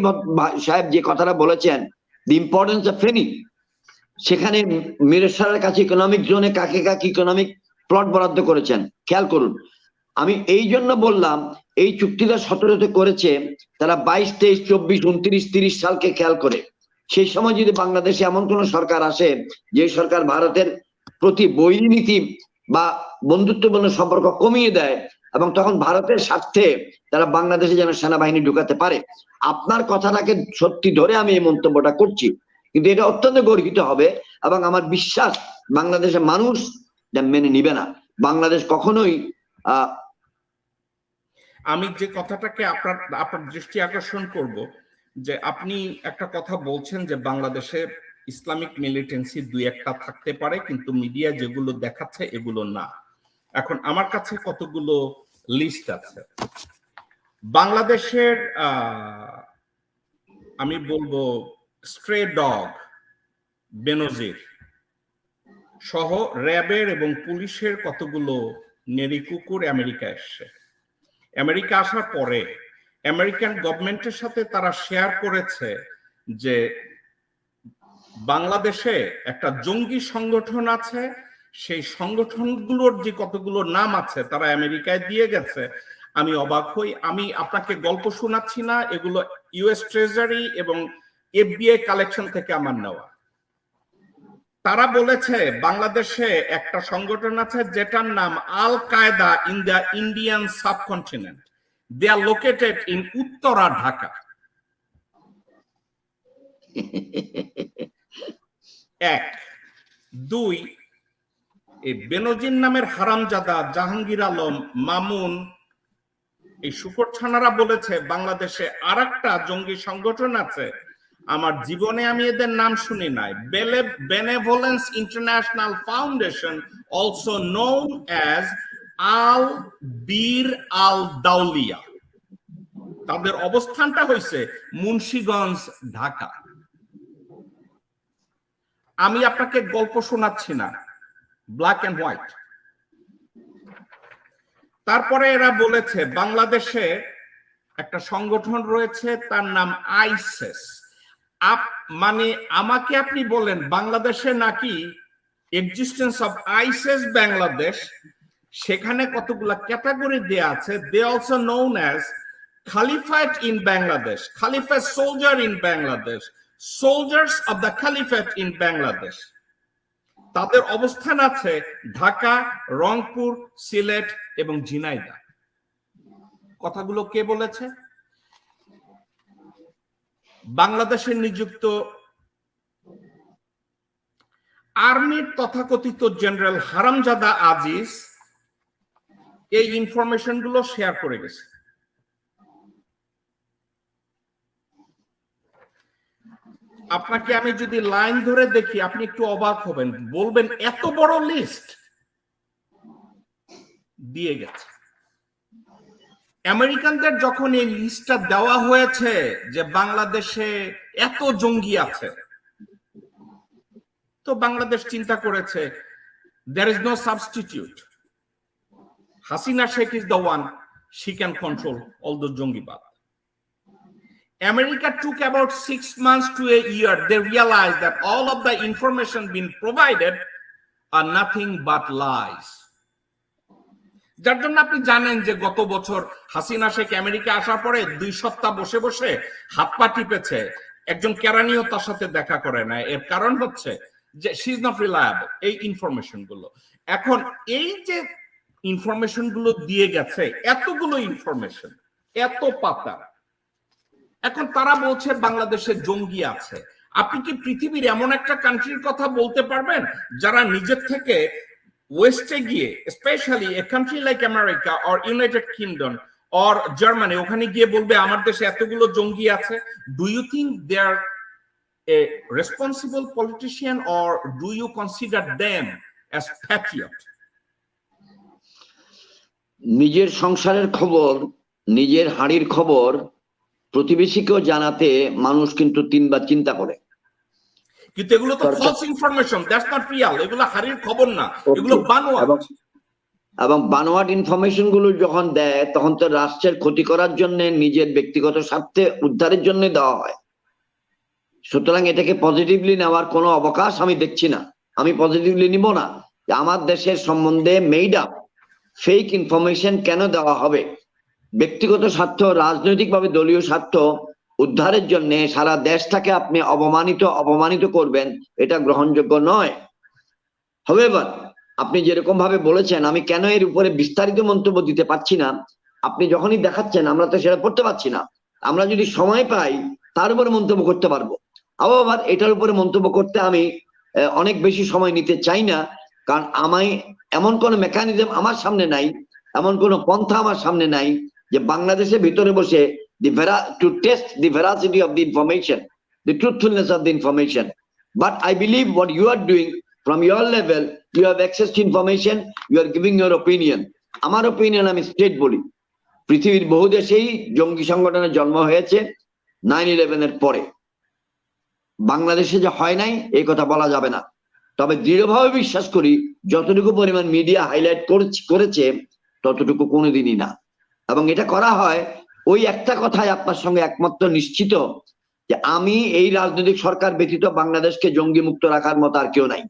সাহেব যে কথাটা বলেছেন, দি ইম্পর্টেন্স অফ ফেনী, সেখানে মিরেশ্বরের কাছে ইকোনমিক জোনে কাকে ইকোনমিক প্লট বরাদ্দ করেছেন, খেয়াল করুন। আমি এই জন্য বললাম, এই চুক্তিটা 17তে করেছে তারা 22, 23, 24, 29, 30 সালকে খেয়াল করে। সেই সময় যদি বাংলাদেশে এমন কোন সরকার আসে যে সরকার ভারতের প্রতি বৈরী নীতি বা বন্ধুত্বপূর্ণ সম্পর্ক কমিয়ে দেয়, এবং তখন ভারতের স্বার্থে তারা বাংলাদেশে যেন সেনাবাহিনী ঢুকাতে পারে, আপনার কথাটাকে সত্যি ধরে আমি এই মন্তব্যটা করছি। কিন্তু এটা অত্যন্ত গর্হিত হবে, এবং আমার বিশ্বাস বাংলাদেশের মানুষ মেনে নিবে না। বাংলাদেশ কখনোই আমি যে কথাটাকে আপনার দৃষ্টি আকর্ষণ করব, যে আপনি একটা কথা বলছেন যে বাংলাদেশে ইসলামিক মিলিটেন্সি দুই একটা থাকতে পারে, কিন্তু মিডিয়া যেগুলো দেখাচ্ছে এগুলো না। এখন আমার কাছে কতগুলো লিস্ট আছে বাংলাদেশের, আমি বলবো স্ট্রে ডগ বেনজির সহ র্যাবের এবং পুলিশের কতগুলো নেরি কুকুর আমেরিকা এসছে। আমেরিকা আসার পরে আমেরিকান গভর্নমেন্টের সাথে তারা শেয়ার করেছে যে বাংলাদেশে একটা জঙ্গি সংগঠন আছে, সেই সংগঠনগুলোর যে কতগুলো নাম আছে তারা আমেরিকায় দিয়ে গেছে। আমি অবাক হই। আমি আপনাকে গল্প শোনাচ্ছি না, এগুলো ইউএস ট্রেজারি এবং এফবিআই কালেকশন থেকে আমার নেওয়া। তারা বলেছে বাংলাদেশে একটা সংগঠন আছে যেটার নাম al Qaeda in the Indian subcontinent. They are located in Uttara Dhaka. এক। দুই, এই বেনজির নামের হারামজাদা জাহাঙ্গীর আলম, মামুন, এই শুকর ছানারা বলেছে বাংলাদেশে আরেকটা জঙ্গি সংগঠন আছে, আমার জীবনে আমি এদের নাম শুনি নাই, benevolence international foundation, also known as al Birr al দাউলিয়া। তাদের অবস্থানটা হয়েছে মুন্সিগঞ্জ, ঢাকা। আমি আপনাকে গল্প শোনাচ্ছি না, ব্ল্যাক অ্যান্ড হোয়াইট। তারপরে এরা বলেছে বাংলাদেশে একটা সংগঠন রয়েছে তার নাম আইসিস। মানে আমাকে আপনি বলেন বাংলাদেশে নাকি এক্সিস্টেন্স অফ আইসিস বাংলাদেশ, সেখানে কতগুলা ক্যাটাগরি দেয়া আছে। They also known as Khalifat in Bangladesh, Khalifat soldier in Bangladesh, soldiers of the Khalifat in Bangladesh. তাদের অবস্থান আছে ঢাকা, রংপুর, সিলেট এবং ঝিনাইদহ। কথাগুলো কে বলেছে? বাংলাদেশের নিযুক্ত আর্মির তথাকথিত জেনারেল হারামজাদা আজিজ এই ইনফরমেশন গুলো শেয়ার করে গেছে। আপনাকে আমি যদি লাইন ধরে দেখি আপনি একটু অবাক হবেন, বলবেন এত বড় লিস্ট দিয়ে গেছে। আমেরিকানদের যখন এই লিস্টটা দেওয়া হয়েছে যে বাংলাদেশে এত জঙ্গি আছে, তো বাংলাদেশ চিন্তা করেছে there is no substitute. Hasina Sheikh is the one, she can control all the jongibad. America took about 6 months to a year. They realized that all of the information being provided are nothing but lies. যার জন্য আপনি জানেন যে গত বছর Hasina Sheikh America আসার পরে 2 সপ্তাহ বসে বসে হাত পা টিপেছে, একজন কেরানিও তার সাথে দেখা করে না। এর কারণ হচ্ছে যে শি ইজ নট রিলায়েবল। এই ইনফরমেশন গুলো, এখন এই যে ইনফরমেশন গুলো দিয়ে গেছে, এতগুলো ইনফরমেশন, এত পাতা, এখন তারা বলছে বাংলাদেশে জঙ্গি আছে। আপনি কি পৃথিবীর এমন একটা কান্ট্রির কথা বলতে পারবেন যারা নিজের থেকে ওয়েস্টে গিয়ে, specially a country like America or United Kingdom or Germany, ওখানে গিয়ে বলবে আমার দেশে এতগুলো জঙ্গি আছে? Do you think they are a responsible politician or do you consider them as patriot? নিজের সংসারের খবর, নিজের হাড়ির খবর প্রতিবেশীকেও জানাতে মানুষ কিন্তু 3 বার চিন্তা করে। কিন্তু এগুলো তো false information, that's not real. এগুলো হাড়ির খবর না, এগুলো বানোয়াট। এবং বানোয়াট ইনফরমেশন গুলো যখন দেয় তখন তো রাষ্ট্রের ক্ষতি করার জন্য, নিজের ব্যক্তিগত স্বার্থে উদ্ধারের জন্য দেওয়া হয়। সুতরাং এটাকে পজিটিভলি নেওয়ার কোনো অবকাশ আমি দেখছি না। আমি পজিটিভলি নিব না। আমার দেশের সম্বন্ধে মেড আপ ফেক ইনফরমেশন কেন দেওয়া হবে? ব্যক্তিগত স্বার্থ, রাজনৈতিকভাবে দলীয় স্বার্থ উদ্ধারের জন্য সারা দেশটাকে আপনি অপমানিত করবেন, এটা গ্রহণযোগ্য নয়। However, আপনি যেরকম ভাবে বলেছেন, আমি কেন এর উপরে বিস্তারিত মন্তব্য দিতে পারছি না, আপনি যখনই দেখাচ্ছেন আমরা তো সেটা পড়তে পারছি না। আমরা যদি সময় পাই তার উপরে মন্তব্য করতে পারবো। আবার এটার উপরে মন্তব্য করতে আমি অনেক বেশি সময় নিতে চাই না, কারণ আমি এমন কোনো মেকানিজম আমার সামনে নাই, এমন কোনো পন্থা আমার সামনে নাই যে বাংলাদেশের ভিতরে বসে to test the veracity of the information, the truthfulness of the information. But I believe what you are doing from your level, you have access to information, you are giving your opinion. আমার opinion আমি straight বলি, পৃথিবীর বহু দেশেই জঙ্গি সংগঠনের জন্ম হয়েছে 9/11 এর পরে। বাংলাদেশে যে হয় নাই এই কথা বলা যাবে না, তবে দৃঢ়ভাবে বিশ্বাস করি যতটুকু পরিমাণ মিডিয়া হাইলাইট করেছে ততটুকু কোনোদিনই না। এবং এটা করা হয় ওই একটা কথায় আপনার সঙ্গে একমাত্র নিশ্চিত যে আমি এই রাজনৈতিক সরকার ব্যতীত বাংলাদেশকে জঙ্গি মুক্ত রাখার মতো আর কেউ নাই।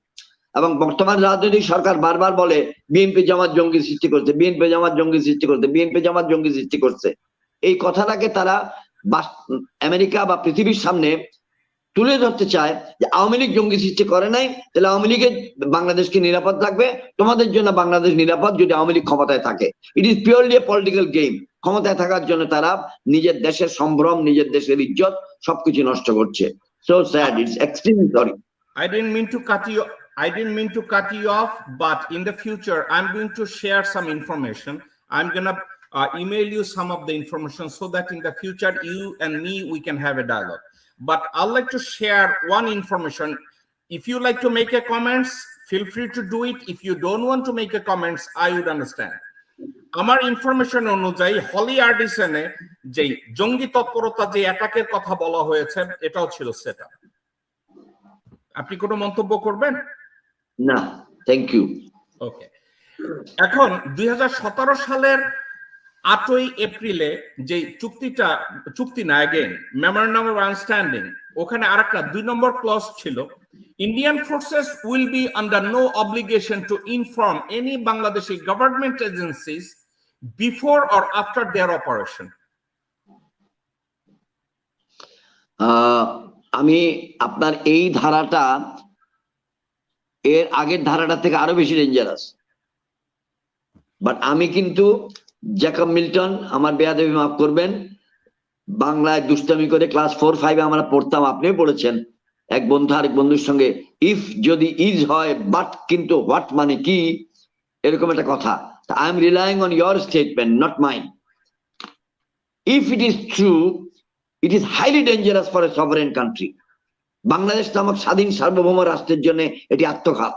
এবং বর্তমান রাজনৈতিক সরকার বারবার বলে বিএনপি জামাত জঙ্গি সৃষ্টি করছে, বিএনপি জামাত জঙ্গি সৃষ্টি করছে, বিএনপি জামাত জঙ্গি সৃষ্টি করছে। এই কথাটাকে তারা আমেরিকা বা পৃথিবীর সামনে তুলে ধরতে চায় যে আওয়ামী লীগ জঙ্গি সৃষ্টি করে নাই, তাহলে আওয়ামী লীগের বাংলাদেশকে নিরাপদ রাখবে, তোমাদের জন্য বাংলাদেশ নিরাপদ যদি আওয়ামী লীগ ক্ষমতায় থাকে। It is purely a political game. ক্ষমতায় থাকার জন্য তারা নিজের দেশের সম্ভ্রম, নিজের দেশের ইজ্জত সবকিছু নষ্ট করছে। So sad, it's extremely sorry. I didn't mean to cut you off, but in the future, I'm going to share some information. I'm gonna email you some of the information so that in the future, you and me, we can have a dialogue. But I'd like to share one information. If you like to make a comments, feel free to do it. If you don't want to make a comments, I would understand. আমার information অনুযায়ী হলি আর্ডিসনে যে জঙ্গি তৎপরতা যে অ্যাটাকের কথা বলা হয়েছে এটাও ছিল সেটআপ। আপনি কোনো মন্তব্য করবেন? না, থ্যাংক ইউ। ওকে, এখন 2017 সালের 8ই এপ্রিলে যে চুক্তি না এগেইন মেমোরেন্ডাম অফ আন্ডারস্ট্যান্ডিং, ওখানে আরেকটা 2 নম্বর ক্লজ ছিল, Indian forces will be under no obligation to inform any Bangladeshi government agencies before or after their operation. আমি আপনার এই ধারাটা এর আগের ধারাটা থেকে আরো বেশি ডেঞ্জারাস। বাট আমি কিন্তু জ্যাকব মিল্টন, আমার বেয়াদবি মাফ করবেন, বাংলায় দুষ্টামি করে ক্লাস 4-5 আমরা পড়তাম, আপনিও পড়েছেন, এক বন্ধু আরেক বন্ধুর সঙ্গে ইফ যদি ইজ হয় বাট কিন্তু হোয়াট মানে কি, এরকম একটা কথা। I am relying on your statement, not mine. If it is true, it is highly dangerous for a sovereign country. Bangladesh নামক স্বাধীন সার্বভৌম রাষ্ট্রের জন্য এটি আত্মঘাত।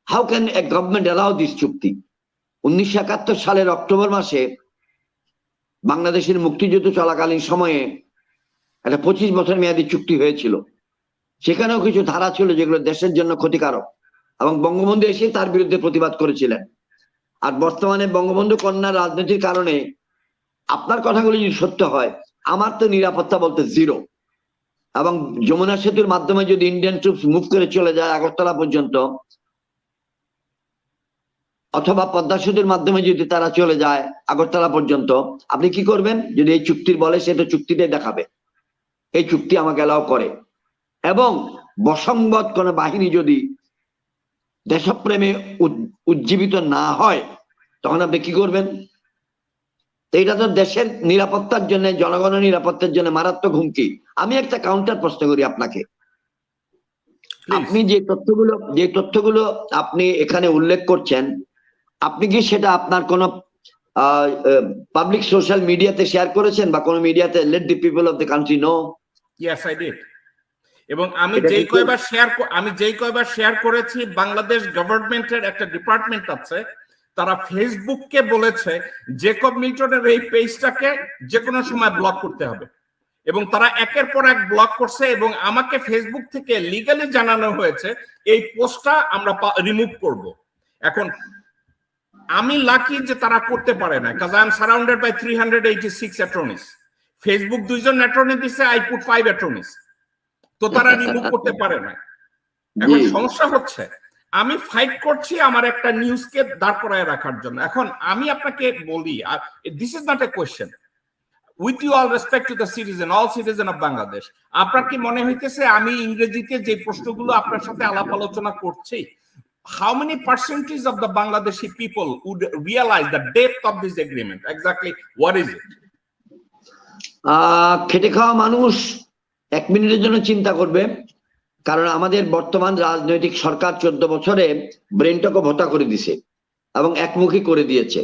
How can a government allow this চুক্তি? 1971 সালের অক্টোবর মাসে বাংলাদেশের মুক্তিযুদ্ধ চলাকালীন সময়ে একটা 25 বছর মেয়াদী চুক্তি হয়েছিল। সেখানেও কিছু ধারা ছিল যেগুলো দেশের জন্য ক্ষতিকারক, এবং বঙ্গবন্ধু এসে তার বিরুদ্ধে প্রতিবাদ করেছিলেন। আর বর্তমানে বঙ্গবন্ধু কন্যার রাজনীতির কারণে আপনার কথাগুলো যদি সত্য হয়, আমার তো নিরাপত্তা বলতে জিরো। এবং যমুনা সেতুর মাধ্যমে যদি ইন্ডিয়ান ট্রুপস মুভ করে চলে যায় আগরতলা পর্যন্ত, অথবা পদ্মা সেতুর মাধ্যমে যদি তারা চলে যায় আগরতলা পর্যন্ত, আপনি কি করবেন? যদি এই চুক্তির বলে, সেটা চুক্তিটাই দেখাবে এই চুক্তি আমাকে অ্যালাউ করে। এবং বসংবদ কোন বাহিনী যদি দেশপ্রেমে উজ্জীবিত না হয়, তখন আপনি কি করবেন? এটা তো দেশের নিরাপত্তার জন্য, জনগণের নিরাপত্তার জন্য মারাত্মক হুমকি। আমি একটা কাউন্টার প্রশ্ন করি আপনাকে। আপনি যে তথ্যগুলো আপনি এখানে উল্লেখ করছেন, আপনি কি সেটা আপনার কোন পাবলিক সোশ্যাল মিডিয়াতে শেয়ার করেছেন বা কোন মিডিয়াতে let the people of the country know? Yes, I did. এবং আমি যেই কয়বার শেয়ার করেছি, বাংলাদেশ গভর্নমেন্টের একটা ডিপার্টমেন্ট আছে, তারা ফেসবুককে বলেছে জ্যাকব মিল্টনের এই পেজটাকে যে কোনো সময় ব্লক করতে হবে, এবং তারা একের পর এক ব্লক করছে। এবং আমাকে ফেসবুক থেকে লিগালি জানানো হয়েছে এই পোস্টটা আমরা রিমুভ করব। এখন আমি লাকি যে তারা করতে পারে না, কারণ I am surrounded by 386 attorneys. Facebook 2 জন অ্যাটর্নি দিছে, আই পুট 5 অ্যাটর্নিস, তো তারা রিমুভ করতে পারে না। এখন সমস্যা হচ্ছে আমি ফাইট করছি আমার একটা নিউজকে দাঁড় করায় রাখার জন্য। এখন আমি আপনাকে বলি, this is not a question, with you all respect to the citizen, all citizen of Bangladesh, আপনার কি মনে হইতেছে আমি ইংরেজিতে যে প্রশ্নগুলো আপনার সাথে আলাপ আলোচনা করছি, how many percentage of the Bangladeshi people would realize the depth of this agreement? Exactly what is it? খেটে খাওয়া মানুষ 1 মিনিটের জন্য চিন্তা করবে, কারণ আমাদের বর্তমান রাজনৈতিক সরকার 14 বছরে ব্রেনটাকে ভোতা করে দিছে এবং একমুখী করে দিয়েছে।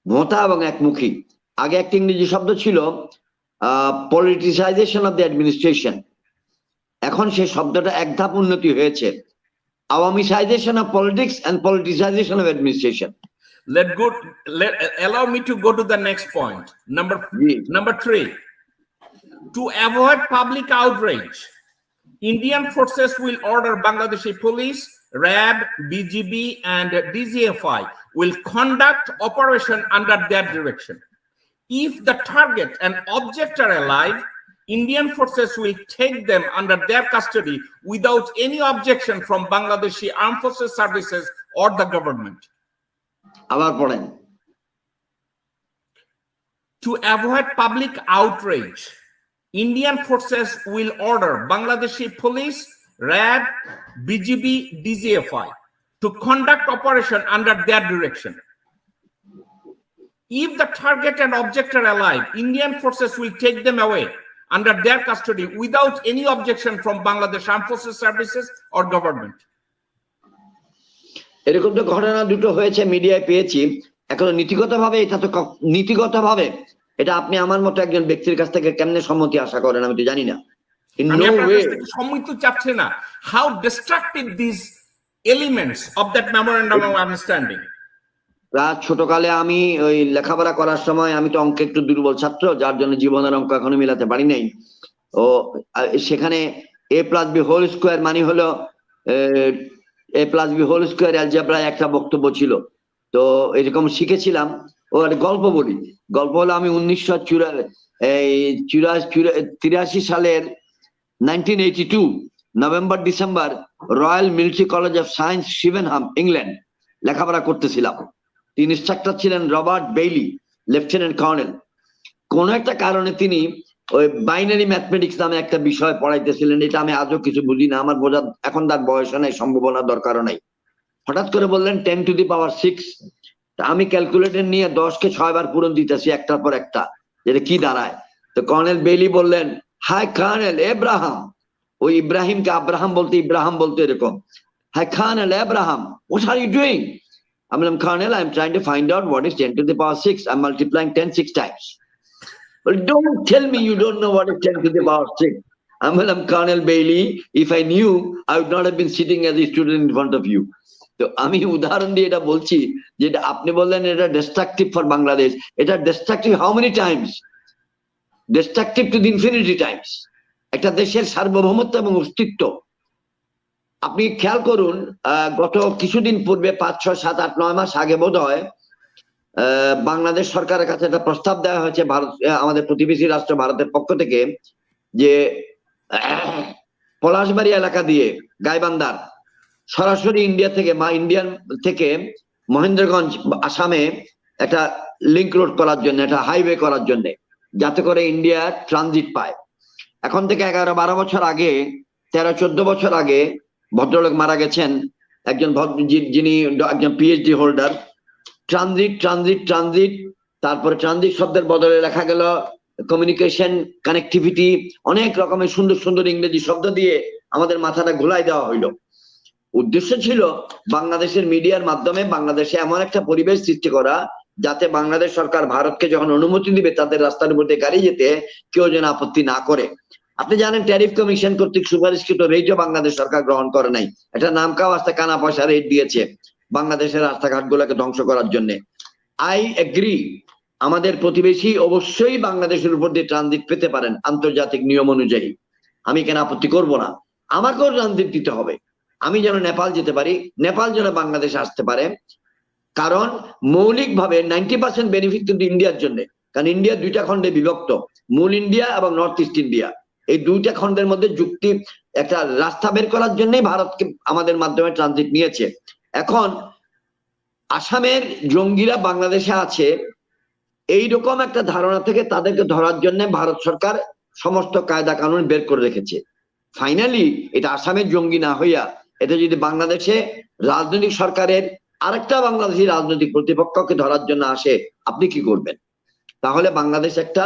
ভোতা এবং একমুখী। আগে একটা ইংরেজি শব্দ ছিল পলিটিসাইজেশন অফ দ্য অ্যাডমিনিস্ট্রেশন। এখন সেই শব্দটা এক ধাপ উন্নতি হয়েছে, Awamisation of politics and politicisation of administration. Allow me to go to the next point. Number 3. To avoid public outrage, Indian forces will order Bangladeshi police, RAB, BGB, and DGFI will conduct operation under their direction. If the target and object are alive, Indian forces will take them under their custody without any objection from Bangladeshi Armed Forces Services or the government. আবার পড়েন। To avoid public outrage, Indian forces will order Bangladeshi police, RAB, BGB, DGFI to conduct operation under their direction. If the target and object are alive, Indian forces will take them away under their custody without any objection from Bangladesh Armed Forces Services or government. এরকম তো ঘটনা দুটো হয়েছে, মিডিয়ায় পেয়েছি। এখন নীতিগতভাবে এটা আপনি আমার মতো একজন ব্যক্তির কাছ থেকে কেমনে সম্মতি আশা করেন আমি তো জানি না। সম্মতি চাচ্ছে না। How destructive these elements of that memorandum of understanding. ছোটকালে আমি ওই লেখাপড়া করার সময়, আমি তো অঙ্কে একটু দুর্বল ছাত্র, যার জন্য জীবনের অঙ্ক এখনো মিলাতে পারি নাই। ও সেখানে a+b² মানে হলো a+b² অ্যালজেব্রায় একটা বক্তব্য ছিল, তো এরকম শিখেছিলাম। ও একটা গল্প বলি। গল্প হলো আমি 1983 সালের 1982 November December royal military college of science Shrivenham England লেখাপড়া করতেছিলাম। তিনি ইনস্ট্রাক্টর ছিলেন রবার্ট বেইলি, লেফটেন্যান্ট কর্নেল। কোন একটা কারণে তিনি ওই বাইনারি ম্যাথমেটিক্স নামে একটা বিষয় পড়াইতেছিলেন। এটা আমি আজও কিছু বুঝি না, আমার বোঝার এখন তার বয়স নাই, সম্ভাবনা দরকারও নাই। হঠাৎ করে বললেন 10⁶। আমি ক্যালকুলেটর নিয়ে 10কে 6 বার পূরণ দিতেছি একটার পর একটা, যেটা কি দাঁড়ায়। তো কর্নেল বেইলি বললেন, হাই কর্নেল এব্রাহাম, ওই ইব্রাহিমকে আব্রাহাম বলতে ইব্রাহাম বলতে এরকম, hi colonel Abraham, what are you doing? আমি বললাম, colonel, I am trying to find out what is 10⁶। I am multiplying 10 6 times. Well, don't tell me you don't know what is 10⁶. I বললাম, colonel Bailey, if I knew, I would not have been sitting as a student in front of you. তো আমি উদাহরণ দিয়ে এটা বলছি যে আপনি বললেন এটা ডিস্ট্রাকটিভ ফর বাংলাদেশ। এটা destructive how many times? Destructive to the infinity times. একটা দেশের সার্বভৌমত্ব এবং অস্তিত্ব। আপনি খেয়াল করুন, গত কিছুদিন পূর্বে 5 6 7 8 9 মাস আগে বোধ হয় বাংলাদেশ সরকারের কাছে একটা প্রস্তাব দেওয়া হয়েছে ভারত, আমাদের প্রতিবেশী রাষ্ট্র ভারতের পক্ষ থেকে, যে পলাশবাড়ি এলাকা দিয়ে গাইবান্ধার সরাসরি ইন্ডিয়ান থেকে মহেন্দ্রগঞ্জ আসামে একটা লিংক রোড করার জন্য, একটা হাইওয়ে করার জন্য, যাতে করে ইন্ডিয়া ট্রানজিট পায়। এখন থেকে 11-12 বছর আগে, 13-14 বছর আগে ভদ্রলোক মারা গেছেন, যিনি একজন পিএইচডি হোল্ডার। ট্রানজিট, তারপরে ট্রানজিট শব্দের বদলে লেখা গেল কমিউনিকেশন, কানেক্টিভিটি, অনেক রকমের সুন্দর সুন্দর ইংরেজি শব্দ দিয়ে আমাদের মাথাটা ঘোলাই দেওয়া হইলো। উদ্দেশ্য ছিল বাংলাদেশের মিডিয়ার মাধ্যমে বাংলাদেশে এমন একটা পরিবেশ সৃষ্টি করা, যাতে বাংলাদেশ সরকার ভারতকে যখন অনুমতি দিবে তাদের রাস্তার মধ্যে গাড়ি যেতে কেউ যেন আপত্তি না করে। আপনি জানেন, ট্যারিফ কমিশন কর্তৃক সুপারিশকৃত রেটও বাংলাদেশ সরকার গ্রহণ করে নাই। এটা নামকাও আসতে কানা পয়সা রেট দিয়েছে বাংলাদেশের রাস্তাঘাট গুলোকে ধ্বংস করার জন্য। আই এগ্রি, আমাদের প্রতিবেশী অবশ্যই বাংলাদেশের উপর দিয়ে ট্রানজিট পেতে পারেন আন্তর্জাতিক নিয়ম অনুযায়ী, আমি কেন আপত্তি করব না। আমাকেও ট্রানজিট দিতে হবে, আমি যেন নেপাল যেতে পারি, নেপাল যেন বাংলাদেশে আসতে পারে। কারণ মৌলিকভাবে 90% বেনিফিট কিন্তু ইন্ডিয়ার জন্য, কারণ ইন্ডিয়া 2টা খণ্ডে বিভক্ত, মূল ইন্ডিয়া এবং নর্থ ইস্ট ইন্ডিয়া। এই 2টা খণ্ডের মধ্যে যুক্তি, একটা রাস্তা বের করার জন্যই ভারতকে আমাদের মাধ্যমে ট্রানজিট নিয়েছে। এখন আসামের জঙ্গিরা বাংলাদেশে আছে, এইরকম একটা ধারণা থেকে তাদেরকে ধরার জন্য ভারত সরকার সমস্ত কায়দা কানুন বের করে রেখেছে। ফাইনালি এটা আসামের জঙ্গি না হইয়া এটা যদি বাংলাদেশে রাজনৈতিক সরকারের আরেকটা বাংলাদেশি রাজনৈতিক প্রতিপক্ষকে ধরার জন্য আসে, আপনি কি করবেন? তাহলে বাংলাদেশ একটা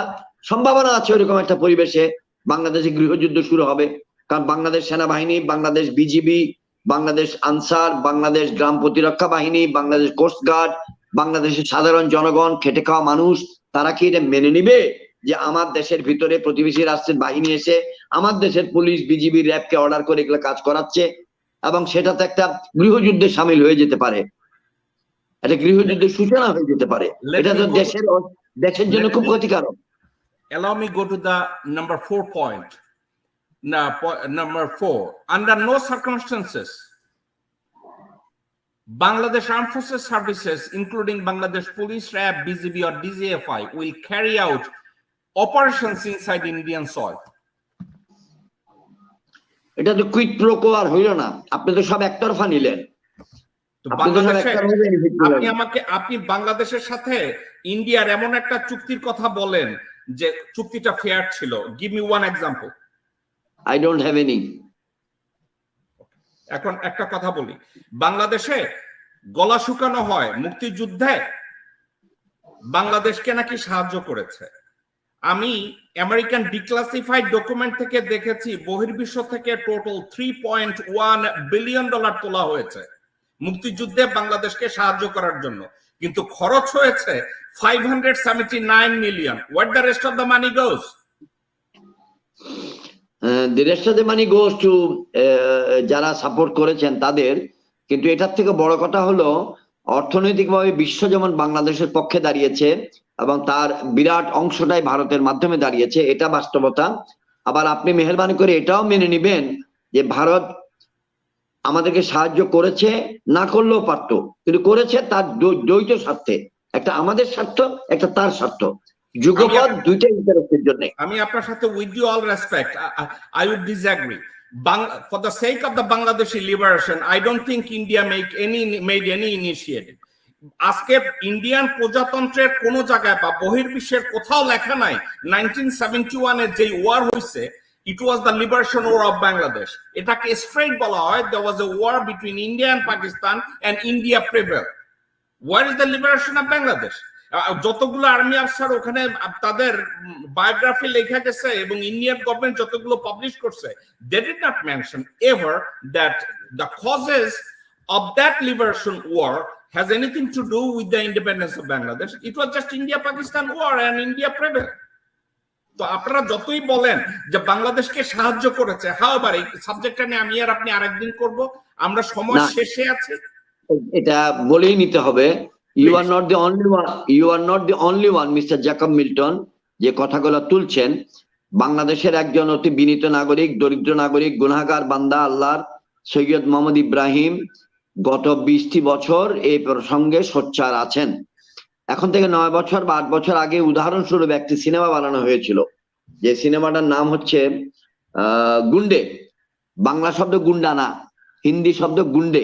সম্ভাবনা আছে ওইরকম একটা পরিবেশে বাংলাদেশে গৃহযুদ্ধ শুরু হবে। কারণ বাংলাদেশ সেনাবাহিনী, বাংলাদেশ বিজিবি, বাংলাদেশ আনসার, বাংলাদেশ গ্রাম প্রতিরক্ষা বাহিনী, বাংলাদেশ কোস্টগার্ড, বাংলাদেশের সাধারণ জনগণ, খেটে খাওয়া মানুষ, তারা কি এটা মেনে নিবে যে আমার দেশের ভিতরে প্রতিবেশী রাষ্ট্রের বাহিনী এসে আমার দেশের পুলিশ, বিজিবি, র্যাবকে অর্ডার করে এগুলো কাজ করাচ্ছে, এবং সেটাতে একটা গৃহযুদ্ধে সামিল হয়ে যেতে পারে, একটা গৃহযুদ্ধের সূচনা হয়ে যেতে পারে। এটা তো দেশের জন্য খুব ক্ষতিকারক। Allow me go to the number 4 point. Number 4. Under no circumstances, Bangladesh Armed Forces Services, including Bangladesh Police, RAB, BGB, or DGFI, will carry out operations inside Indian soil. এটা তো কুইট প্রো আর হইল না, আপনি তো সব একতরফা নিলেন। আপনি বাংলাদেশের সাথে ইন্ডিয়ার এমন একটা চুক্তির কথা বলেন যে চুক্তিটা ফেয়ার ছিল। Give me one example. I don't have any. এখন একটা কথা বলি, বাংলাদেশে গলা শুকানো হয় মুক্তিযুদ্ধে বাংলাদেশকে নাকি সাহায্য করেছে। আমি আমেরিকান ডিক্লাসিফাইড ডকুমেন্ট থেকে দেখেছি বহির্বিশ্ব থেকে টোটাল $3.1 বিলিয়ন তোলা হয়েছে মুক্তিযুদ্ধে বাংলাদেশকে সাহায্য করার জন্য, কিন্তু খরচ হয়েছে $579 million. What the rest of the money goes? The rest of the money goes to যারা সাপোর্ট করেছেন তাদের। কিন্তু এটার থেকে বড় কথা হলো অর্থনৈতিকভাবে বিশ্ব যেমন বাংলাদেশের পক্ষে দাঁড়িয়েছে এবং তার বিরাট অংশটাই ভারতের মাধ্যমে দাঁড়িয়েছে, এটা বাস্তবতা। আবার আপনি মেহেরবানি করে এটাও মেনে নিবেন যে ভারত আমাদেরকে সাহায্য করেছে, না করলেও পারতো, কিন্তু করেছে তার দ্বৈত স্বার্থে, একটা আমাদের স্বার্থ, একটা তার স্বার্থ, যুগপৎ দুইটা ইন্টারেস্টের জন্য। আমি আপনার সাথে with due all respect I would disagree. For the sake of the Bangladeshi liberation, I don't think India made any initiative. আজকে ইন্ডিয়ান প্রজাতন্ত্রের কোন জায়গায় বা বহির্বিশ্বের কোথাও লেখা নাই 1971 এর যে ওয়ার হইছে it was the liberation war of Bangladesh. এটাকে স্ট্রেট বলা হয় there was a war between India and Pakistan and India prevailed. Where is the liberation of Bangladesh? যতগুলো আর্মি অফিসার ওখানে তাদের বায়োগ্রাফি লেখা গেছে এবং ইন্ডিয়ান গভর্নমেন্ট যতগুলো পাবলিশ করছে, they did not mention ever that the causes of that liberation war has anything to do with the independence of Bangladesh. It was just India-Pakistan war and India prevailed. তো আপনারা যতই বলেন যে বাংলাদেশকে সাহায্য করেছে, হাওয়ার এই সাবজেক্টটা নিয়ে আমি আর আপনি আরেকদিন করব, আমরা সময় শেষে আছি। এটা বলেই নিতে হবে। You are not the only one. You are not the only one, Mr. Jacob Milton, যে কথাগুলো তুলছেন। বাংলাদেশের একজন অতি বিনীত নাগরিক, দরিদ্র নাগরিক, গুনাহগার বান্দা আল্লাহর সৈয়দ মোহাম্মদ ইব্রাহিম গত 20টি বছর এই প্রসঙ্গে সোচ্চার আছেন। এখন থেকে 9 বছর বা 8 বছর আগে উদাহরণস্বরূপ একটি সিনেমা বানানো হয়েছিল, যে সিনেমাটার নাম হচ্ছে গুন্ডে। বাংলা শব্দ গুন্ডা না, হিন্দি শব্দ গুন্ডে।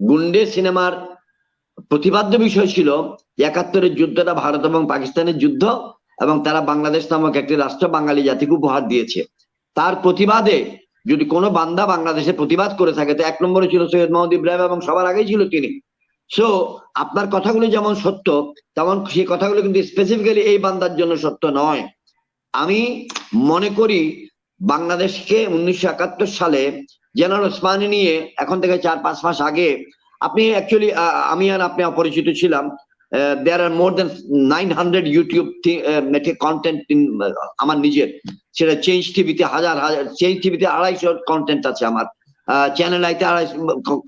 গুন্ডে সিনেমার প্রতিপাদ্য বিষয় ছিল 71-এর যুদ্ধটা ভারত এবং পাকিস্তানের যুদ্ধ, এবং তারা বাংলাদেশ নামক একটি রাষ্ট্র বাঙালি জাতিকে উপহার দিয়েছে। তার প্রতিবাদে যদি কোনো বান্দা বাংলাদেশে প্রতিবাদ করে থাকে, তো 1 নম্বরে ছিল সৈয়দ মোহাম্মদ ইব্রাহিম এবং সবার আগেই ছিল তিনি। সো আপনার কথাগুলো যেমন সত্য, তেমন সেই কথাগুলো কিন্তু স্পেসিফিক্যালি এই বান্দার জন্য সত্য নয়। আমি মনে করি বাংলাদেশকে 1971 সালে জেনারেল ওসমানী নিয়ে এখন থেকে 4-5 মাস আগে, আপনি অ্যাকচুয়ালি আমি আর আপনি অপরিচিত ছিলাম, there are more than 900 YouTube content আমার নিজের, সেটা চেঞ্জ টিভিতে চেঞ্জ টিভিতে 250 কন্টেন্ট আছে, আমার চ্যানেল আইতে 250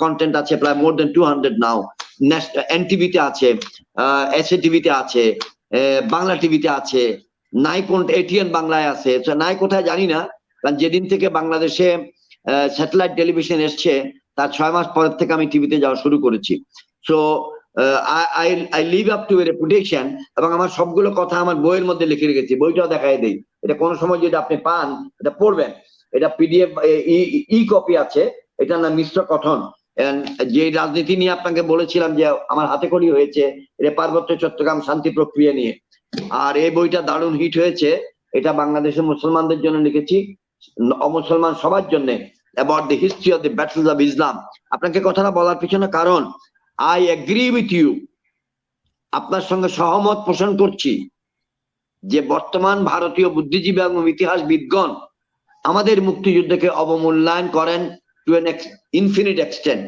কন্টেন্ট আছে, প্রায় মোর দেন 200 নাও। এনটিভিতে আছে, এসএ টিভিতে আছে, বাংলা টিভিতে আছে, নাই কোন এটিএন বাংলায় আছে, নাই কোথায় জানি না, কারণ যেদিন থেকে বাংলাদেশে স্যাটেলাইট টেলিভিশন এসছে তার 6 মাস পরের থেকে আমি টিভিতে যাওয়া শুরু করেছি। So I live up to a reputation, এবং আমার সবগুলো কথা আমার বইয়ের মধ্যে লিখে রেখেছি, বইটাও দেখাই দেই। এটা কোনো সময় যদি আপনি পান এটা পড়বেন, এটা পিডিএফ ই কপি আছে, এটা না মিশ্র কথন। যে রাজনীতি নিয়ে আপনাকে বলেছিলাম যে আমার হাতে খড়ি হয়েছে, এটা পার্বত্য চট্টগ্রাম শান্তি প্রক্রিয়া নিয়ে, আর এই বইটা দারুণ হিট হয়েছে। এটা বাংলাদেশের মুসলমানদের জন্য লিখেছি, অমুসলমান সবার জন্য, about the history of the battles of Islam. আপনাকে কথাটা বলার পিছনে কারণ I agree with you, আপনার সঙ্গে সহমত পোষণ করছি যে বর্তমান ভারতীয় বুদ্ধিজীবী এবং ইতিহাসবিদগণ আমাদের মুক্তিযুদ্ধকে অবমূল্যায়ন করেন টু এন ইনফিনিট এক্সটেন্ট।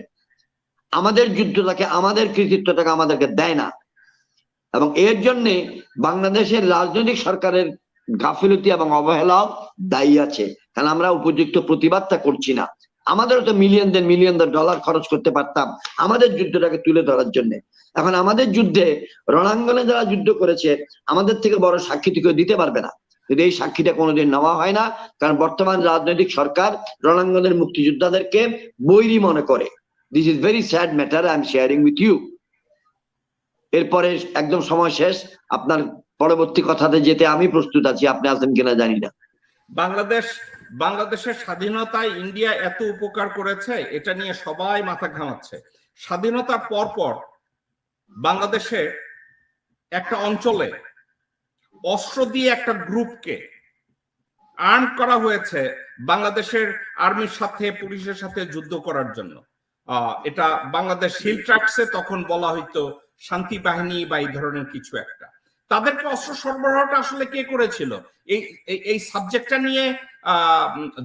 আমাদের যুদ্ধটাকে, আমাদের কৃতিত্বটাকে আমাদেরকে দেয় না, এবং এর জন্য বাংলাদেশের রাজনৈতিক সরকারের গাফিলতি এবং অবহেলাও দায়ী আছে, কারণ আমরা উপযুক্ত প্রতিবাদটা করছি না। আমাদেরও তো মিলিয়ন ডলার খরচ করতে পারতাম আমাদের যুদ্ধটাকে তুলে ধরার জন্য। এখন আমাদের যুদ্ধে রণাঙ্গনে যারা যুদ্ধ করেছে আমাদের থেকে বড় সাক্ষী তো কেউ দিতে পারবে না, কিন্তু এই সাক্ষীটা কোনোদিন নেওয়া হয় না, কারণ বর্তমান রাজনৈতিক সরকার রণাঙ্গনের মুক্তিযোদ্ধাদেরকে বৈরী মনে করে। This is very sad matter, I am sharing with you. এরপরে একদম সময় শেষ, আপনার পরবর্তী কথাতে যেতে আমি প্রস্তুত আছি, আপনি আছেন কিনা জানি না। বাংলাদেশের স্বাধীনতায় ইন্ডিয়া এত উপকার করেছে, এটা নিয়ে সবাই মাথা ঘামাচ্ছে। স্বাধীনতার পর বাংলাদেশে একটা অঞ্চলে অস্ত্র দিয়ে একটা গ্রুপকে আর্ম করা হয়েছে বাংলাদেশের আর্মির সাথে, পুলিশের সাথে যুদ্ধ করার জন্য। এটা বাংলাদেশ হিল ট্র্যাক্সে তখন বলা হইতো শান্তি বাহিনী বা এই ধরনের কিছু একটা। তাদেরকে অস্ত্র সরবরাহটা আসলে কে করেছিল? এই সাবজেক্টটা নিয়ে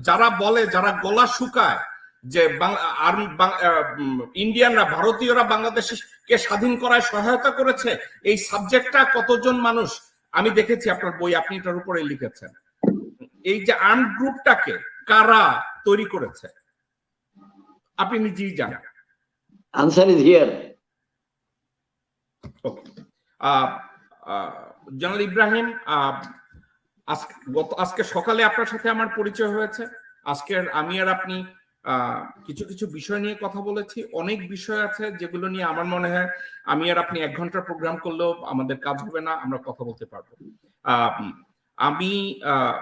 যারা বলে, যারা গলা শুকায় যে ইন্ডিয়ানরা, ভারতীয়রা বাংলাদেশকে স্বাধীন করায় সহায়তা করেছে, এই সাবজেক্টটা কতজন মানুষ আমি দেখেছি আপনার বই, আপনি এটার উপরে লিখেছেন। এই যে আর্ম গ্রুপটাকে কারা তৈরি করেছে আপনি নিজেই জানেন। Answer is here. General Ibrahim, আজকে সকালে আপনার সাথে আমার পরিচয় হয়েছে। আজকের আমি আর আপনি কিছু কিছু বিষয় নিয়ে কথা বলেছি। অনেক বিষয় আছে যেগুলো নিয়ে আমার মনে হয় আমি আর আপনি 1 ঘন্টার প্রোগ্রাম করলেও আমাদের কাজ হবে না, আমরা কথা বলতে পারবো। আমি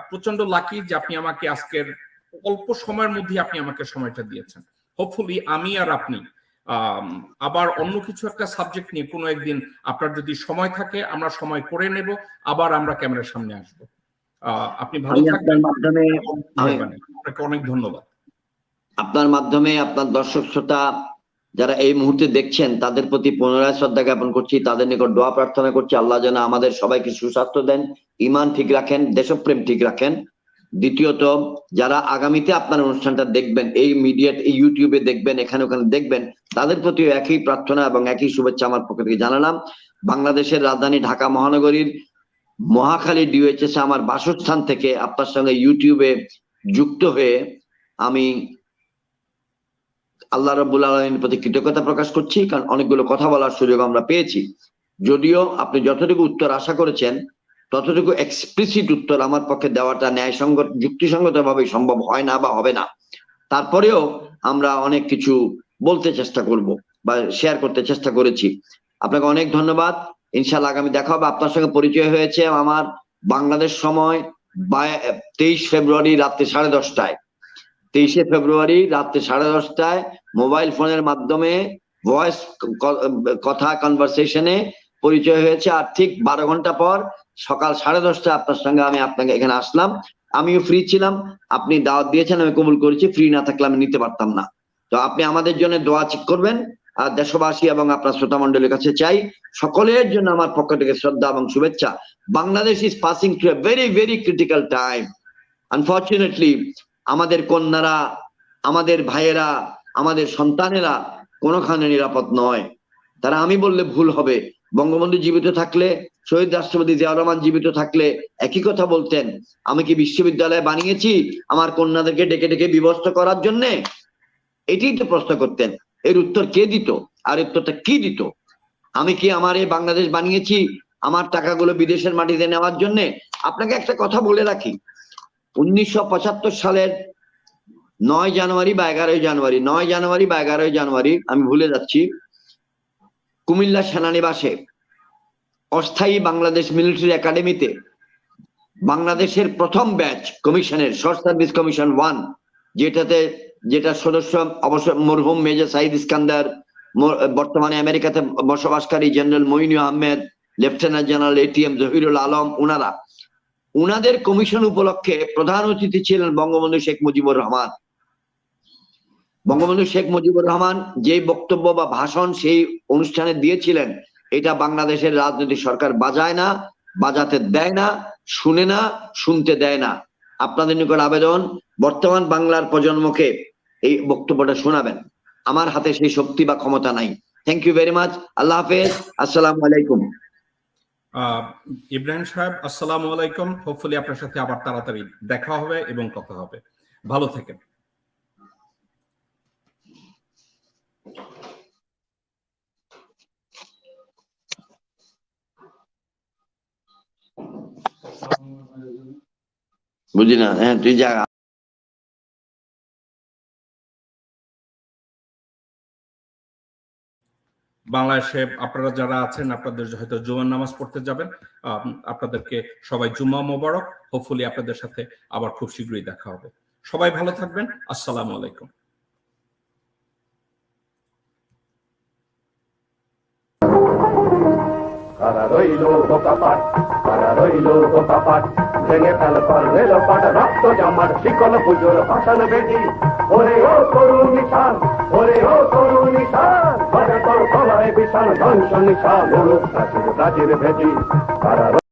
প্রচন্ড লাকি যে আপনি আমাকে আজকের অল্প সময়ের মধ্যে আপনি আমাকে সময়টা দিয়েছেন। হোপফুলি আমি আর আপনি আবার অন্য কিছু একটা সাবজেক্ট নিয়ে কোনো একদিন আপনার যদি সময় থাকে আমরা সময় করে নেব, আবার আমরা ক্যামেরার সামনে আসবো। আপনি ভালো থাকবেন। আপনাকে অনেক ধন্যবাদ। আপনার মাধ্যমে আপনার দর্শক শ্রোতা যারা এই মুহূর্তে দেখছেন তাদের প্রতি পুনরায় শ্রদ্ধা জ্ঞাপন করছি, তাদের নিকট দোয়া প্রার্থনা করছি আল্লাহ যেন আমাদের সবাইকে সুস্বাস্থ্য দেন, ঈমান ঠিক রাখেন, দেশপ্রেম ঠিক রাখেন। দ্বিতীয়ত, যারা আগামীতে আপনার অনুষ্ঠানটা দেখবেন, এই এই ইউটিউবে দেখবেন, এখানে ওখানে দেখবেন, তাদের প্রতিও একই প্রার্থনা এবং একই শুভেচ্ছা আমার পক্ষ থেকে জানালাম। বাংলাদেশের রাজধানী ঢাকা মহানগরীর মহাখালী ডিওএইচএস আমার বাসস্থান থেকে আপনার সঙ্গে ইউটিউবে যুক্ত হয়ে আমি আল্লাহ রাব্বুল আলামিনের প্রতি কৃতজ্ঞতা প্রকাশ করছি, কারণ অনেকগুলো কথা বলার সুযোগ আমরা পেয়েছি। যদিও আপনি যতটুকু উত্তর আশা করেছেন ততটুকু এক্সপ্লিসিট উত্তর আমার পক্ষে দেওয়াটা ন্যায়সঙ্গত, যুক্তিসঙ্গত ভাবে সম্ভব হয় না বা হবে না, তারপরেও আমরা অনেক কিছু বলতে চেষ্টা করব বা শেয়ার করতে চেষ্টা করেছি। আপনাকে অনেক ধন্যবাদ। ইনশাআল্লাহ আগামী দেখা হবে। আপনার সঙ্গে পরিচয় হয়েছে আমার বাংলাদেশ সময় 23 ফেব্রুয়ারি রাত্রে 10:30টায়। 23শে ফেব্রুয়ারি রাত্রে 10:30টায় মোবাইল ফোনের মাধ্যমে ভয়েস কথা কনভারসেশনে পরিচয় হয়েছে। আর ঠিক 12 ঘন্টা পর সকাল 10:30টায় আপনার সঙ্গে আপনাকে এখানে আসলাম। আমিও ফ্রি ছিলাম, আপনি দাওয়াত দিয়েছেন, আমি কবুল করেছি। ফ্রি না থাকলে আমি নিতে পারতাম না। তো আপনি আমাদের জন্য দোয়া করবেন। আর দেশবাসী এবং আপনার শ্রোতা মন্ডলীর কাছে চাই সকলের জন্য আমার পক্ষ থেকে শ্রদ্ধা এবং শুভেচ্ছা। Bangladesh is passing through a very very critical time. Unfortunately আমাদের কন্যারা, আমাদের ভাইয়েরা, আমাদের সন্তানেরা কোনোখানে নিরাপদ নয়। তারা আমি বললে ভুল হবে, বঙ্গবন্ধু জীবিত থাকলে, শহীদ রাষ্ট্রপতি জিয়াউর রহমান জীবিত থাকলে একই কথা বলতেন। আমি কি বিশ্ববিদ্যালয় বানিয়েছি আমার কন্যাদেরকে ডেকে ডেকে বিভক্ত করার জন্য? এটাই তো প্রশ্ন করতেন। এর উত্তর কে দিত? আর উত্তরটা কি দিত? আমি কি আমার এই বাংলাদেশ বানিয়েছি আমার টাকাগুলো বিদেশের মাটিতে নেওয়ার জন্য? আপনাকে একটা কথা বলে রাখি, 1975 সালের 9 জানুয়ারি বা 11 জানুয়ারি, 9 জানুয়ারি বা 11 জানুয়ারি আমি ভুলে যাচ্ছি, কুমিল্লা সেনানিবাসে অস্থায়ী বাংলাদেশ মিলিটারি একাডেমিতে বাংলাদেশের প্রথম ব্যাচ কমিশনের শর্ট সার্ভিস কমিশন 1, যেটা সদস্য অবশ্য মরহুম মেজর সাইদ ইস্কান্দার, বর্তমানে আমেরিকাতে বসবাসকারী general Moeen Ahmed, lieutenant general ATM Zahirul Alam, উনাদের কমিশন উপলক্ষে প্রধান অতিথি ছিলেন বঙ্গবন্ধু শেখ মুজিবুর রহমান। বঙ্গবন্ধু শেখ মুজিবুর রহমান যে বক্তব্য বা ভাষণ সেই অনুষ্ঠানে দিয়েছিলেন, এটা বাংলাদেশের রাজনৈতিক সরকার বাজায় না, বাজাতে দেয় না, শুনে না, শুনতে দেয় না। আপনাদের নিকট আবেদন, বর্তমান বাংলার প্রজন্মকে এই বক্তব্যটা শোনাবেন। আমার হাতে সেই শক্তি বা ক্ষমতা নাই। Thank you very much. আল্লাহ হাফেজ। আসসালামু আলাইকুম। ইব্রাহিম সাহেব, আসসালামু আলাইকুম। হোপফুলি আপনার সাথে আবার তাড়াতাড়ি দেখা হবে এবং কথা হবে। ভালো থেকেন। বুঝি না, হ্যাঁ তুই যা। বাংলাদেশে আপনারা যারা আছেন, আপনাদের হয়তো জুমার নামাজ পড়তে যাবেন, আপনাদেরকে সবাই জুম্মা মোবারক। হোপফুলি আপনাদের সাথে আবার খুব শীঘ্রই দেখা হবে। সবাই ভালো থাকবেন। আসসালামু আলাইকুম। কারা রইল বোকাপাট, কারা রইল বোকাপাট, ভেঙে ফেল রেল পাট, রক্ত জামার শিকল পুজোর ভাষণ বেদি। ওরে ও তরুণ নিশান, ওরে ও তরুণ নিশান, তোর তলায় বিশাল ধ্বংস নিশান, প্রাচীর প্রাচীর ভেদি। কারা